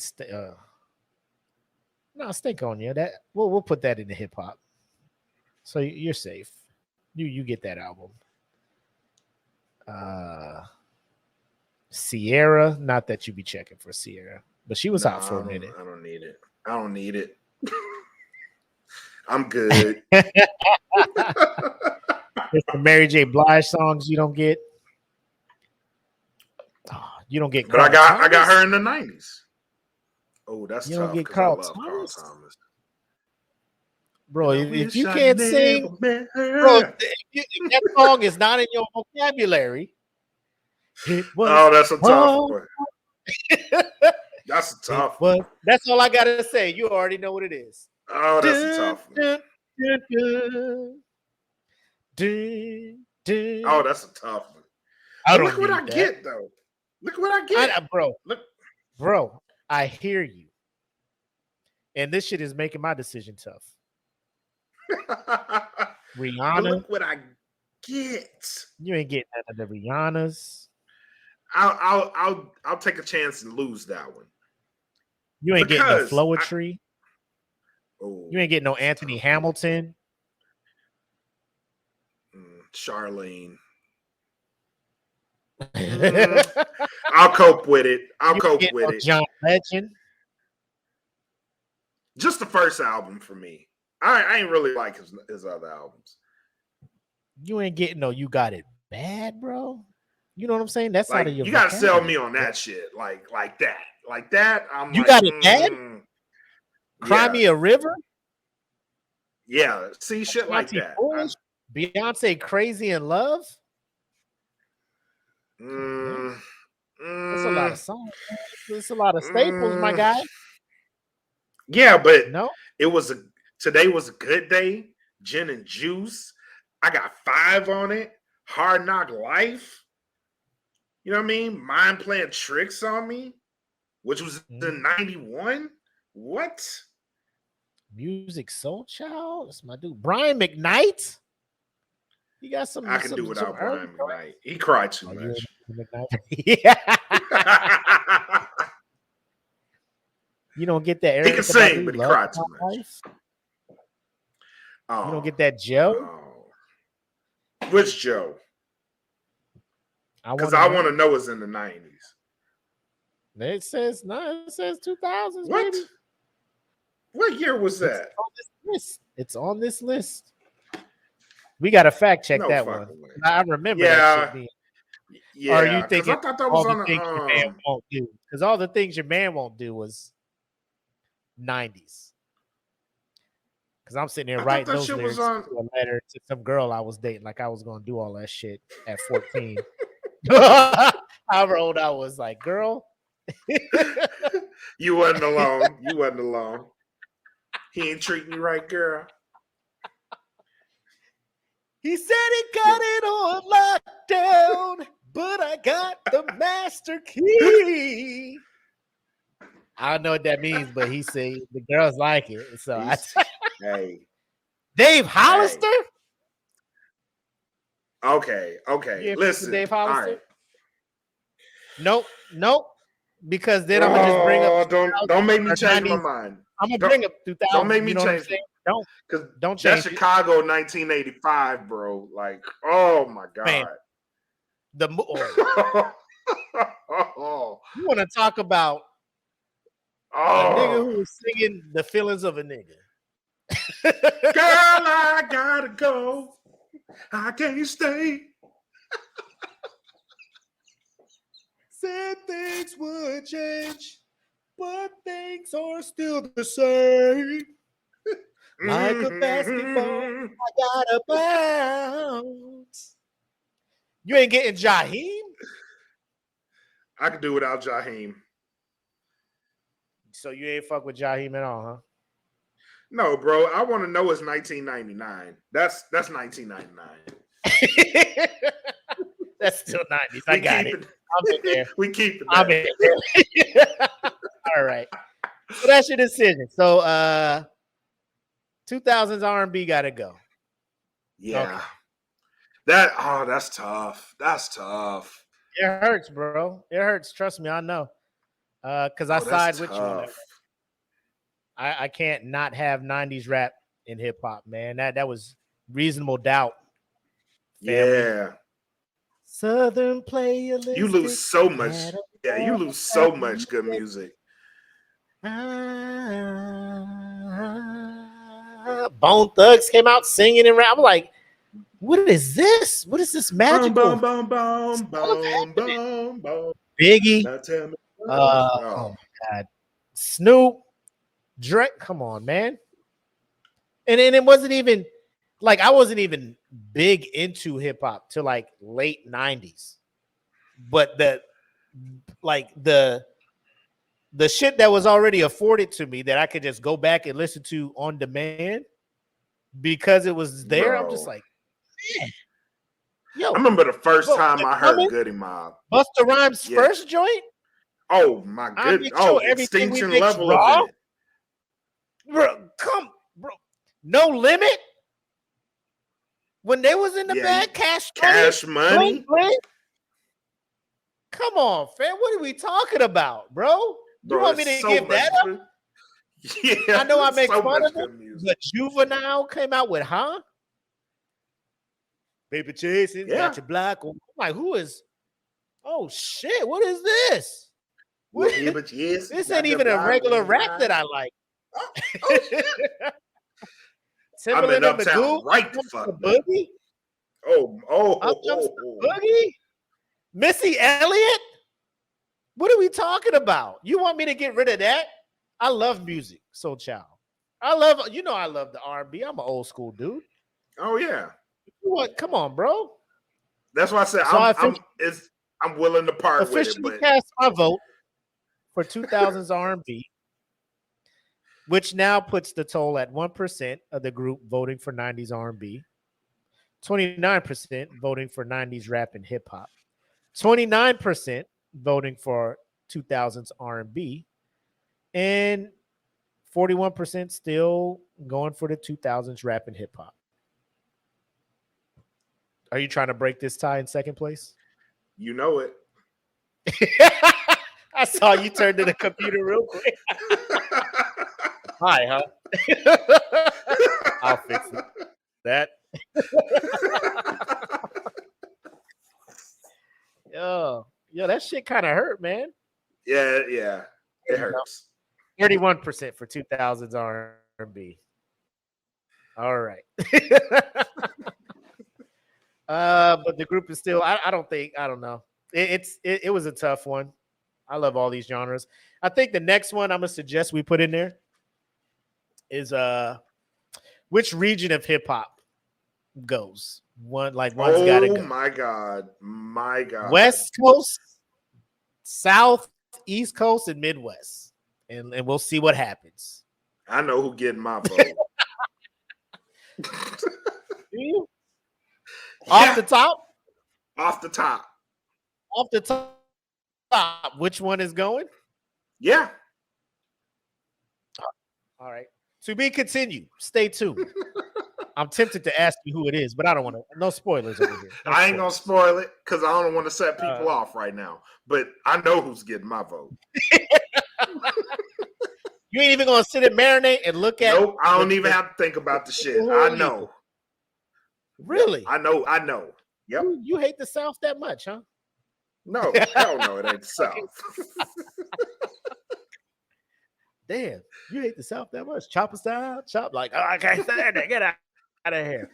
Speaker 2: no, stink on you. That we'll put that in the hip hop. So you're safe. You get that album. Sierra, not that you be checking for Sierra, but she was hot for a minute.
Speaker 3: I don't need it. I don't need it. I'm good.
Speaker 2: There's some Mary J. Blige songs you don't get. Oh, you don't get.
Speaker 3: But I got her in the 90s. Oh, that's
Speaker 2: you
Speaker 3: tough.
Speaker 2: don't get
Speaker 3: 'cause
Speaker 2: Carl
Speaker 3: I love
Speaker 2: Thomas?
Speaker 3: Carl Thomas.
Speaker 2: Bro, if
Speaker 3: Wish
Speaker 2: you
Speaker 3: I
Speaker 2: can't
Speaker 3: never
Speaker 2: sing,
Speaker 3: met her.
Speaker 2: bro, if that song is not in your vocabulary, it was.
Speaker 3: Oh, that's a tough
Speaker 2: Oh.
Speaker 3: one. That's a tough
Speaker 2: Well,
Speaker 3: one.
Speaker 2: that's all I gotta say. You already know what it is.
Speaker 3: Oh, that's a tough one. Oh, that's a tough one.
Speaker 2: I
Speaker 3: But
Speaker 2: don't
Speaker 3: look what I
Speaker 2: need that.
Speaker 3: get, though. Look what I get.
Speaker 2: Bro, I hear you. And this shit is making my decision tough.
Speaker 3: But
Speaker 2: Rihanna,
Speaker 3: look what I get.
Speaker 2: you ain't getting none of the Rihannas.
Speaker 3: I'll take a chance and lose that one.
Speaker 2: You ain't getting no
Speaker 3: Because
Speaker 2: Floetry.
Speaker 3: Oh,
Speaker 2: You ain't getting no Anthony Hamilton.
Speaker 3: Charlene. I'll cope with it. I'll
Speaker 2: You
Speaker 3: cope
Speaker 2: get
Speaker 3: with
Speaker 2: no
Speaker 3: it.
Speaker 2: John Legend.
Speaker 3: Just the first album for me. I ain't really like his other albums.
Speaker 2: You ain't getting no You Got It Bad, bro. You know what I'm saying? That's
Speaker 3: Like,
Speaker 2: out of your
Speaker 3: you gotta sell
Speaker 2: vocabulary.
Speaker 3: me on that shit. Like that. Like that. I'm
Speaker 2: You
Speaker 3: like,
Speaker 2: Got It Bad? Cry
Speaker 3: yeah.
Speaker 2: Me a River?
Speaker 3: Yeah. See, shit like
Speaker 2: Ashanti
Speaker 3: that.
Speaker 2: Foolish? Beyonce Crazy in Love?
Speaker 3: Mm,
Speaker 2: That's a lot of songs. It's a lot of staples, my guy.
Speaker 3: Yeah, but
Speaker 2: No?
Speaker 3: today was a good day. Gin and Juice. I got 5 on it. Hard Knock Life. You know what I mean? Mind Playing Tricks on Me, which was in 91. What?
Speaker 2: Music Soul Child? That's my dude. Brian McKnight? You got some.
Speaker 3: I can do
Speaker 2: some
Speaker 3: without
Speaker 2: early
Speaker 3: Brian McKnight. He cried too
Speaker 2: you
Speaker 3: much.
Speaker 2: McKnight? Yeah. You don't get that.
Speaker 3: He can sing, but he cried too much.
Speaker 2: Life?
Speaker 3: Oh,
Speaker 2: You don't get that Joe?
Speaker 3: oh. Which Joe? Because I want to know it's in the 90s.
Speaker 2: It says no. It says 2000s.
Speaker 3: What?
Speaker 2: Baby.
Speaker 3: What year was that?
Speaker 2: It's on this list. We got to fact check
Speaker 3: No
Speaker 2: that one.
Speaker 3: fucking way.
Speaker 2: I remember
Speaker 3: Yeah.
Speaker 2: that shit being.
Speaker 3: Yeah.
Speaker 2: Or are you
Speaker 3: 'cause
Speaker 2: thinking
Speaker 3: I thought that
Speaker 2: all
Speaker 3: was
Speaker 2: the
Speaker 3: on
Speaker 2: things your man won't do? Because all the things your man won't do was 90s. Because I'm sitting there
Speaker 3: I
Speaker 2: writing
Speaker 3: thought that
Speaker 2: those
Speaker 3: shit was
Speaker 2: lyrics
Speaker 3: on-
Speaker 2: to a letter to some girl I was dating, like I was going to do all that shit at 14. However old I was, like, girl.
Speaker 3: You wasn't alone. You wasn't alone. He ain't treating you right, girl.
Speaker 2: He said he got it on lockdown, but I got the master key. I don't know what that means, but he said the girls like it. So
Speaker 3: Hey.
Speaker 2: Dave Hollister?
Speaker 3: Okay.
Speaker 2: You ain't
Speaker 3: Listen.
Speaker 2: Dave
Speaker 3: All
Speaker 2: Hollister?
Speaker 3: right.
Speaker 2: Nope. Because then I'm gonna just bring up.
Speaker 3: Don't make me
Speaker 2: or
Speaker 3: change my
Speaker 2: 90s.
Speaker 3: mind.
Speaker 2: I'm gonna bring up 2000.
Speaker 3: Don't make me
Speaker 2: you know
Speaker 3: change.
Speaker 2: What I'm saying?
Speaker 3: Because
Speaker 2: Don't
Speaker 3: that's
Speaker 2: change it.
Speaker 3: Chicago 1985, bro. Like, oh my
Speaker 2: Man.
Speaker 3: god.
Speaker 2: You want to talk about a nigga who was singing the feelings of a nigga?
Speaker 3: Girl, I gotta go. I can't stay.
Speaker 2: Said things would change, but things are still the same. Like a basketball, I gotta bounce. You ain't getting Jaheim?
Speaker 3: I could do without Jaheim.
Speaker 2: So you ain't fuck with Jaheim at all, huh?
Speaker 3: No, bro. I want to know it's 1999. That's 1999.
Speaker 2: That's still 90s. I got it. I'm in there.
Speaker 3: We keep it.
Speaker 2: I'm in there. All right. So that's your decision. So 2000s R&B got to go.
Speaker 3: Yeah.
Speaker 2: Okay.
Speaker 3: That's tough. That's tough.
Speaker 2: It hurts, bro. It hurts. Trust me, I know. Because I side with you on that. I can't not have 90s rap in hip hop, man. That was Reasonable Doubt. Family.
Speaker 3: Yeah.
Speaker 2: Southern playlist.
Speaker 3: You lose so much. Yeah, you lose so much good music.
Speaker 2: Bone Thugs came out singing and rap. I'm like, what is this? What is this magical?
Speaker 3: Boom.
Speaker 2: Biggie.
Speaker 3: Now tell me.
Speaker 2: Oh my God. Snoop. Drake. Come on, man. And then it wasn't even like I wasn't even big into hip hop till like late 90s. But the shit that was already afforded to me that I could just go back and listen to on demand because it was there.
Speaker 3: Bro.
Speaker 2: I'm just like, man. Yo,
Speaker 3: I remember the first time I heard Goody Mob.
Speaker 2: Busta Rhymes' first joint.
Speaker 3: Oh my goodness! Oh, Extinction Level event.
Speaker 2: Bro, No Limit. When they was in the bag, Cash Money. Come on, fam. What are we talking about, bro? You want me to give that up?
Speaker 3: Yeah,
Speaker 2: I know I make fun of it, but Juvenile came out with Paper Chasing, got your black on. I'm like, who is? Oh shit! What is this? This ain't even a regular rap that I like.
Speaker 3: I'm in Uptown right the fuck.
Speaker 2: Boogie. Boogie. Missy Elliott. What are we talking about? You want me to get rid of that? I love music, so child. I love the R&B. I'm an old school dude.
Speaker 3: Oh yeah.
Speaker 2: What? Come on, bro.
Speaker 3: That's why I said I'm willing to part with it.
Speaker 2: Officially cast my vote for 2000s R&B, which now puts the toll at 1% of the group voting for 90s R&B, 29% voting for 90s rap and hip hop, 29% voting for 2000s R&B, and 41% still going for the 2000s rap and hip hop. Are you trying to break this tie in second place?
Speaker 3: You know it.
Speaker 2: I saw you turn to the computer real quick. Hi, huh? I'll fix it. That. Yo, that shit kind of hurt, man.
Speaker 3: Yeah, it hurts.
Speaker 2: 31% for 2000s R&B. All right. But the group is still. I don't know. It was a tough one. I love all these genres. I think the next one I'm gonna suggest we put in there is which region of hip hop goes. One's gotta go.
Speaker 3: My God.
Speaker 2: West Coast, South, East Coast, and Midwest. And we'll see what happens.
Speaker 3: I know who getting my vote.
Speaker 2: Do you? Off the top?
Speaker 3: Off the top.
Speaker 2: Off the top. Which one is going?
Speaker 3: Yeah.
Speaker 2: All right. To be continued. Stay tuned. I'm tempted to ask you who it is, but I don't want to. No spoilers over here. No
Speaker 3: I ain't gonna
Speaker 2: spoilers.
Speaker 3: spoil it because I don't want to set people off right now. But I know who's getting my vote.
Speaker 2: You ain't even gonna sit and marinate and look at.
Speaker 3: Nope, I don't even have to think about the shit. I know.
Speaker 2: Really?
Speaker 3: I know. Yep.
Speaker 2: You hate the South that much, huh?
Speaker 3: No, hell no, it ain't the South.
Speaker 2: Damn, you hate the South that much? Chopper style, chop like I can't stand it. Get out of here.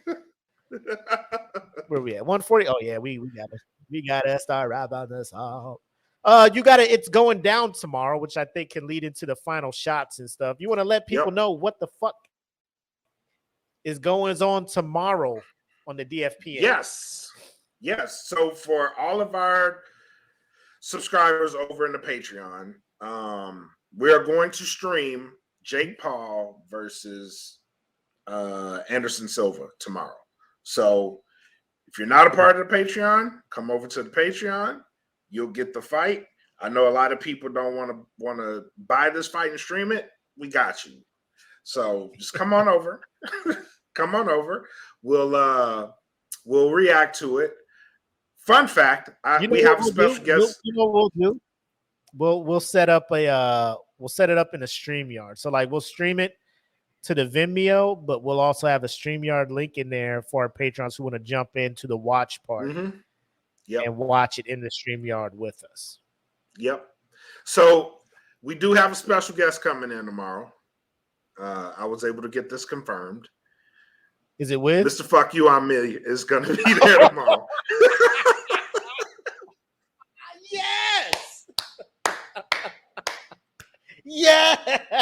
Speaker 2: Where we at? 140. Oh yeah, we got to start right about this. You got to. It's going down tomorrow, which I think can lead into the final shots and stuff. You want to let people know what the fuck is going on tomorrow on the DFPN?
Speaker 3: Yes. So for all of our subscribers over in the Patreon, we are going to stream Jake Paul versus Anderson Silva tomorrow. So if you're not a part of the Patreon, come over to the Patreon. You'll get the fight. I know a lot of people don't want to buy this fight and stream it. We got you. So just come on over. Come on over. We'll react to it. Fun fact: we have a special guest.
Speaker 2: You know what we'll do? We'll set up we'll set it up in a StreamYard. So like we'll stream it to the Vimeo, but we'll also have a StreamYard link in there for our patrons who want to jump into the watch party and watch it in the StreamYard with us. Yep.
Speaker 3: So we do have a special guest coming in tomorrow. I was able to get this confirmed.
Speaker 2: Is it with
Speaker 3: Mr. Fuck You On Me is going to be there tomorrow.
Speaker 2: Yes. Yes.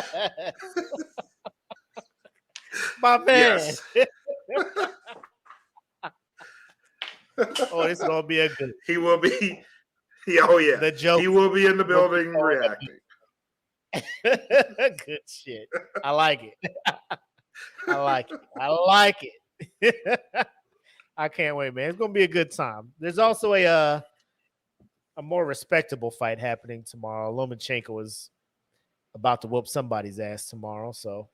Speaker 2: My man.
Speaker 3: Yes.
Speaker 2: Oh, it's gonna be a good.
Speaker 3: He will be. Oh yeah.
Speaker 2: The joke.
Speaker 3: He will be in the building reacting.
Speaker 2: Good shit. I like it. I like it. I can't wait, man. It's gonna be a good time. There's also a more respectable fight happening tomorrow. Lomachenko is about to whoop somebody's ass tomorrow. So,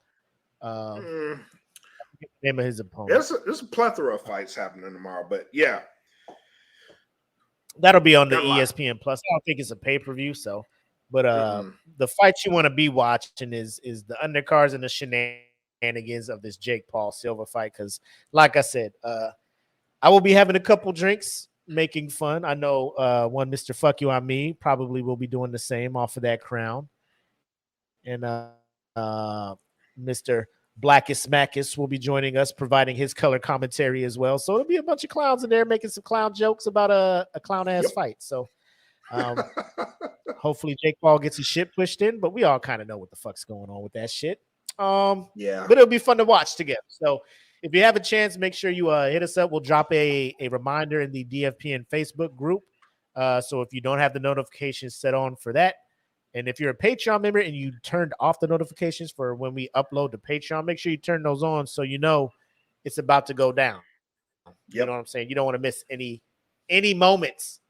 Speaker 2: name of his opponent.
Speaker 3: There's a plethora of fights happening tomorrow, but yeah,
Speaker 2: that'll be on the ESPN Plus. I don't think it's a pay-per-view, so. But the fights you want to be watching is the undercards and the shenanigans of this Jake Paul Silva fight. Because, like I said, I will be having a couple drinks, making fun. I know one Mr. Fuck You On Me probably will be doing the same off of that crown. And Mr. Blackest Mackis will be joining us, providing his color commentary as well. So it'll be a bunch of clowns in there making some clown jokes about a clown-ass fight. So hopefully Jake Paul gets his shit pushed in, but we all kind of know what the fuck's going on with that shit.
Speaker 3: Yeah.
Speaker 2: But it'll be fun to watch together. So if you have a chance, make sure you hit us up. We'll drop a reminder in the DFPN Facebook group. So if you don't have the notifications set on for that, and if you're a Patreon member and you turned off the notifications for when we upload to Patreon, make sure you turn those on so you know it's about to go down. You know what I'm saying? You don't want to miss any moments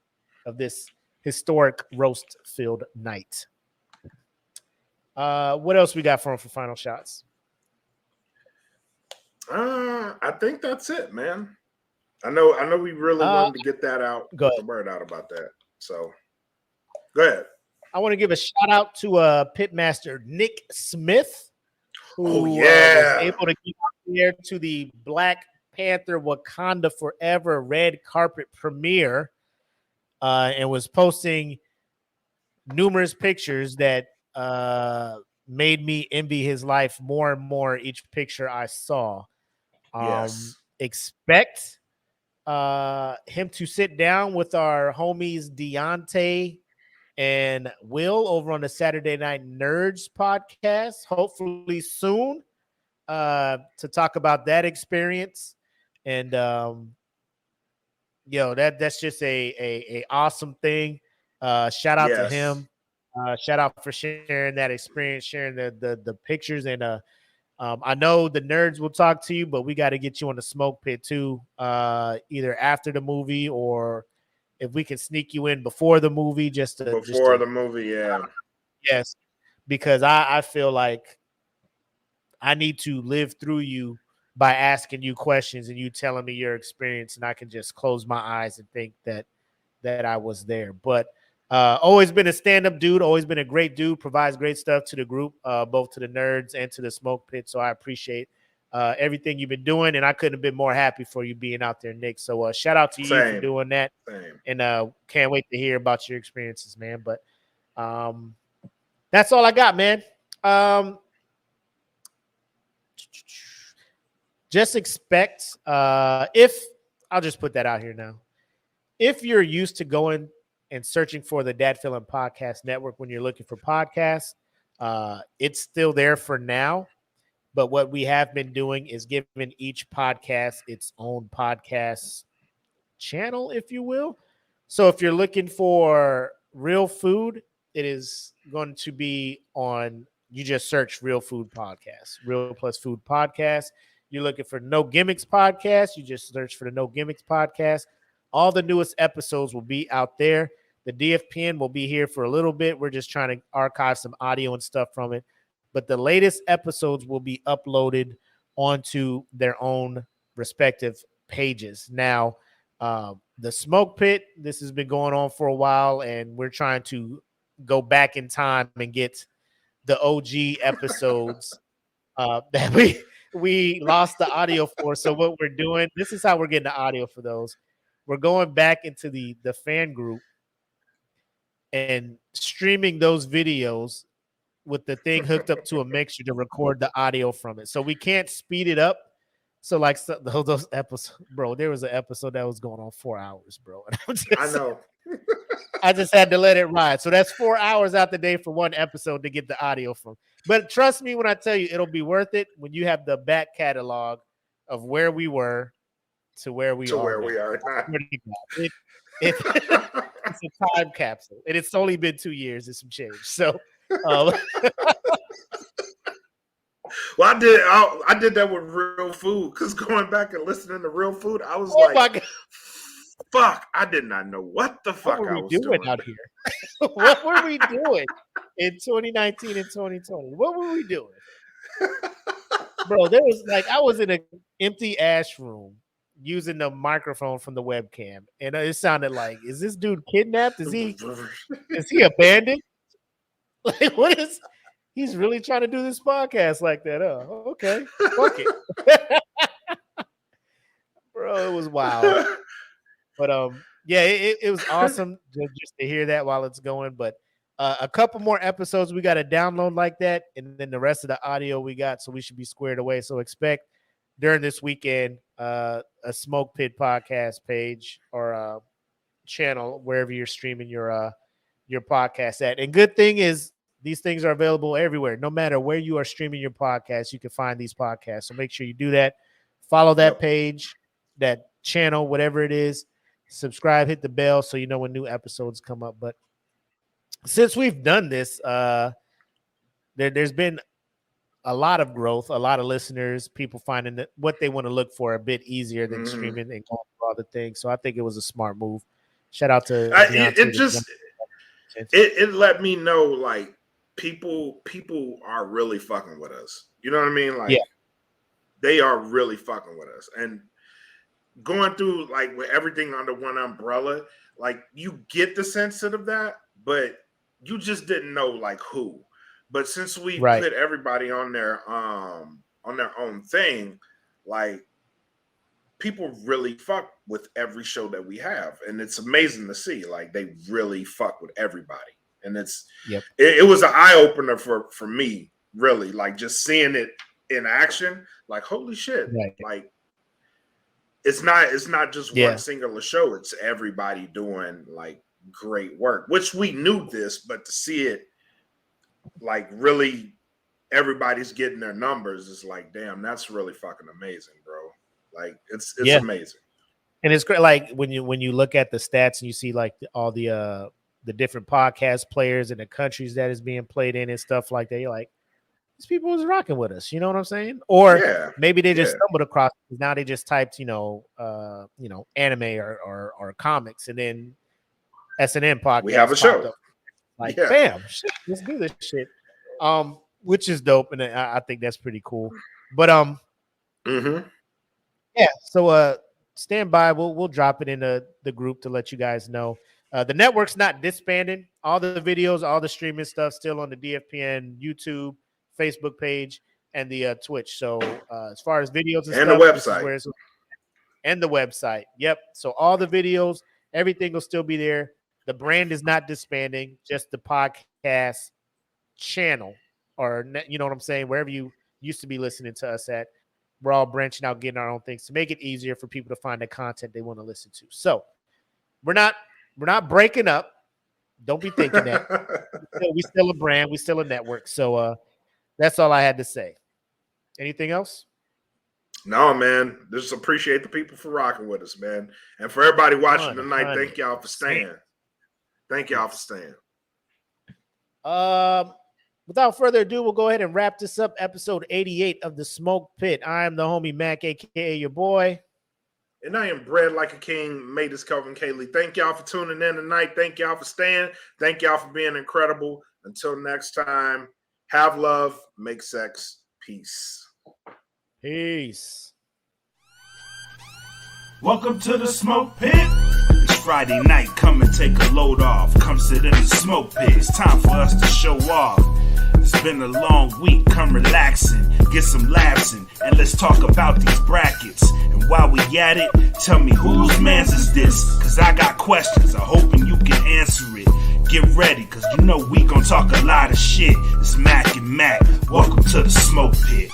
Speaker 2: of this historic roast-filled night. What else we got for final shots?
Speaker 3: I think that's it, man. I know we really wanted to get that out, get the word out about that. So go ahead.
Speaker 2: I want to give a shout out to Pitmaster Nick Smith, who was able to get out there to the Black Panther Wakanda Forever red carpet premiere, and was posting numerous pictures that made me envy his life more and more each picture I saw. Expect him to sit down with our homies Deontay and Will over on the Saturday Night Nerds podcast, hopefully soon, to talk about that experience. And that's just a awesome thing. Shout out to him. Shout out for sharing that experience, sharing the pictures. And I know the nerds will talk to you, but we got to get you on the smoke pit too, either after the movie or if we can sneak you in before the movie, the
Speaker 3: movie, yeah.
Speaker 2: Yes, because I feel like I need to live through you by asking you questions and you telling me your experience, and I can just close my eyes and think that I was there. But always been a stand-up dude, always been a great dude, provides great stuff to the group, both to the nerds and to the smoke pit. So I appreciate everything you've been doing, and I couldn't have been more happy for you being out there, Nick. So shout out to you for doing that.
Speaker 3: Same.
Speaker 2: And can't wait to hear about your experiences, man. But that's all I got, man. Just expect if I'll just put that out here now. If you're used to going and searching for the Dad Feeling Podcast Network when you're looking for podcasts, it's still there for now. But what we have been doing is giving each podcast its own podcast channel, if you will. So if you're looking for Real Food, it is going to be on, you just search Real Food Podcast, Real Plus Food Podcast. You're looking for No Gimmicks Podcast, you just search for the No Gimmicks Podcast. All the newest episodes will be out there. The DFPN will be here for a little bit. We're just trying to archive some audio and stuff from it. But the latest episodes will be uploaded onto their own respective pages. Now, the Smoke Pit, this has been going on for a while, and we're trying to go back in time and get the OG episodes that we lost the audio for. So what we're doing, this is how we're getting the audio for those. We're going back into the fan group and streaming those videos with the thing hooked up to a mixer to record the audio from it. So we can't speed it up. So like those episodes, bro, there was an episode that was going on 4 hours, bro. And
Speaker 3: I know.
Speaker 2: I just had to let it ride. So that's 4 hours out the day for one episode to get the audio from. But trust me when I tell you, it'll be worth it when you have the back catalog of where we were to where we are. It's a time capsule, and it's only been 2 years and some change. So,
Speaker 3: well, I did that with Real Food, because going back and listening to Real Food, I was like, fuck, I did not know what the fuck I was doing
Speaker 2: out here. What were we doing in 2019 and 2020? What were we doing? Bro, there was I was in an empty ash room using the microphone from the webcam, and it sounded like, is this dude kidnapped? Is he abandoned? Like, what is? He's really trying to do this podcast like that? Oh, okay, fuck it, bro. It was wild, but yeah, it was awesome just to hear that while it's going. But a couple more episodes we got to download like that, and then the rest of the audio we got, so we should be squared away. So expect during this weekend a Smoke Pit podcast page or channel wherever you're streaming your podcast at. And good thing is these things are available everywhere. No matter where you are streaming your podcast, you can find these podcasts. So make sure you do that. Follow that page, that channel, whatever it is. Subscribe, hit the bell so you know when new episodes come up. But since we've done this, there's been a lot of growth, a lot of listeners, people finding that what they want to look for a bit easier than streaming and going through other things. So I think it was a smart move. Shout out to
Speaker 3: it let me know, like, people are really fucking with us. You know what I mean? Like, they are really fucking with us. And going through, like, with everything under one umbrella, like, you get the sense of that, but you just didn't know, like, who. But since we put everybody on their own thing, like, people really fuck with every show that we have, and it's amazing to see. Like, they really fuck with everybody, and it was an eye opener for me, really. Like, just seeing it in action, like, holy shit! Like, it's not just one singular show; it's everybody doing, like, great work. Which we knew this, but to see it, like, really everybody's getting their numbers, is like, damn, that's really fucking amazing, bro. Like, it's amazing.
Speaker 2: And it's great, like, when you look at the stats and you see, like, all the different podcast players and the countries that is being played in and stuff like that, you're like, these people is rocking with us, you know what I'm saying? Or maybe they just stumbled across, now they just typed, anime or comics, and then S&M podcast,
Speaker 3: we have a show.
Speaker 2: Like, bam, shit, let's do this shit. Which is dope, and I think that's pretty cool. But
Speaker 3: Mm-hmm.
Speaker 2: Yeah. So stand by. We'll drop it in the group to let you guys know. The network's not disbanding. All the videos, all the streaming stuff still on the DFPN YouTube, Facebook page, and the Twitch. So as far as videos and
Speaker 3: the
Speaker 2: stuff,
Speaker 3: website.
Speaker 2: this is where and the website. Yep. So all the videos, everything will still be there. The brand is not disbanding, just the podcast channel, or you know what I'm saying, wherever you used to be listening to us at. We're all branching out, getting our own things to make it easier for people to find the content they want to listen to. So we're not breaking up. Don't be thinking that. we still a brand, we still a network. So that's all I had to say. Anything else?
Speaker 3: No, man. Just appreciate the people for rocking with us, man. And for everybody watching tonight, thank y'all for staying. Thank y'all for staying.
Speaker 2: Without further ado, we'll go ahead and wrap this up. Episode 88 of the Smoke Pit. I am the homie Mac, aka your boy.
Speaker 3: And I am bred like a king. Made this Kelvin Kaylee. Thank y'all for tuning in tonight. Thank y'all for staying. Thank y'all for being incredible. Until next time, have love, make sex, peace.
Speaker 2: Peace.
Speaker 1: Welcome to the Smoke Pit. It's Friday night, come and take a load off. Come sit in the smoke pit. It's time for us to show off. It's been a long week, come relaxing, get some laughs in, and let's talk about these brackets. And while we at it, tell me whose man's is this? Cause I got questions, I'm hoping you can answer it. Get ready, cause you know we gon' talk a lot of shit. It's Mac and Mac, welcome to the Smoke Pit.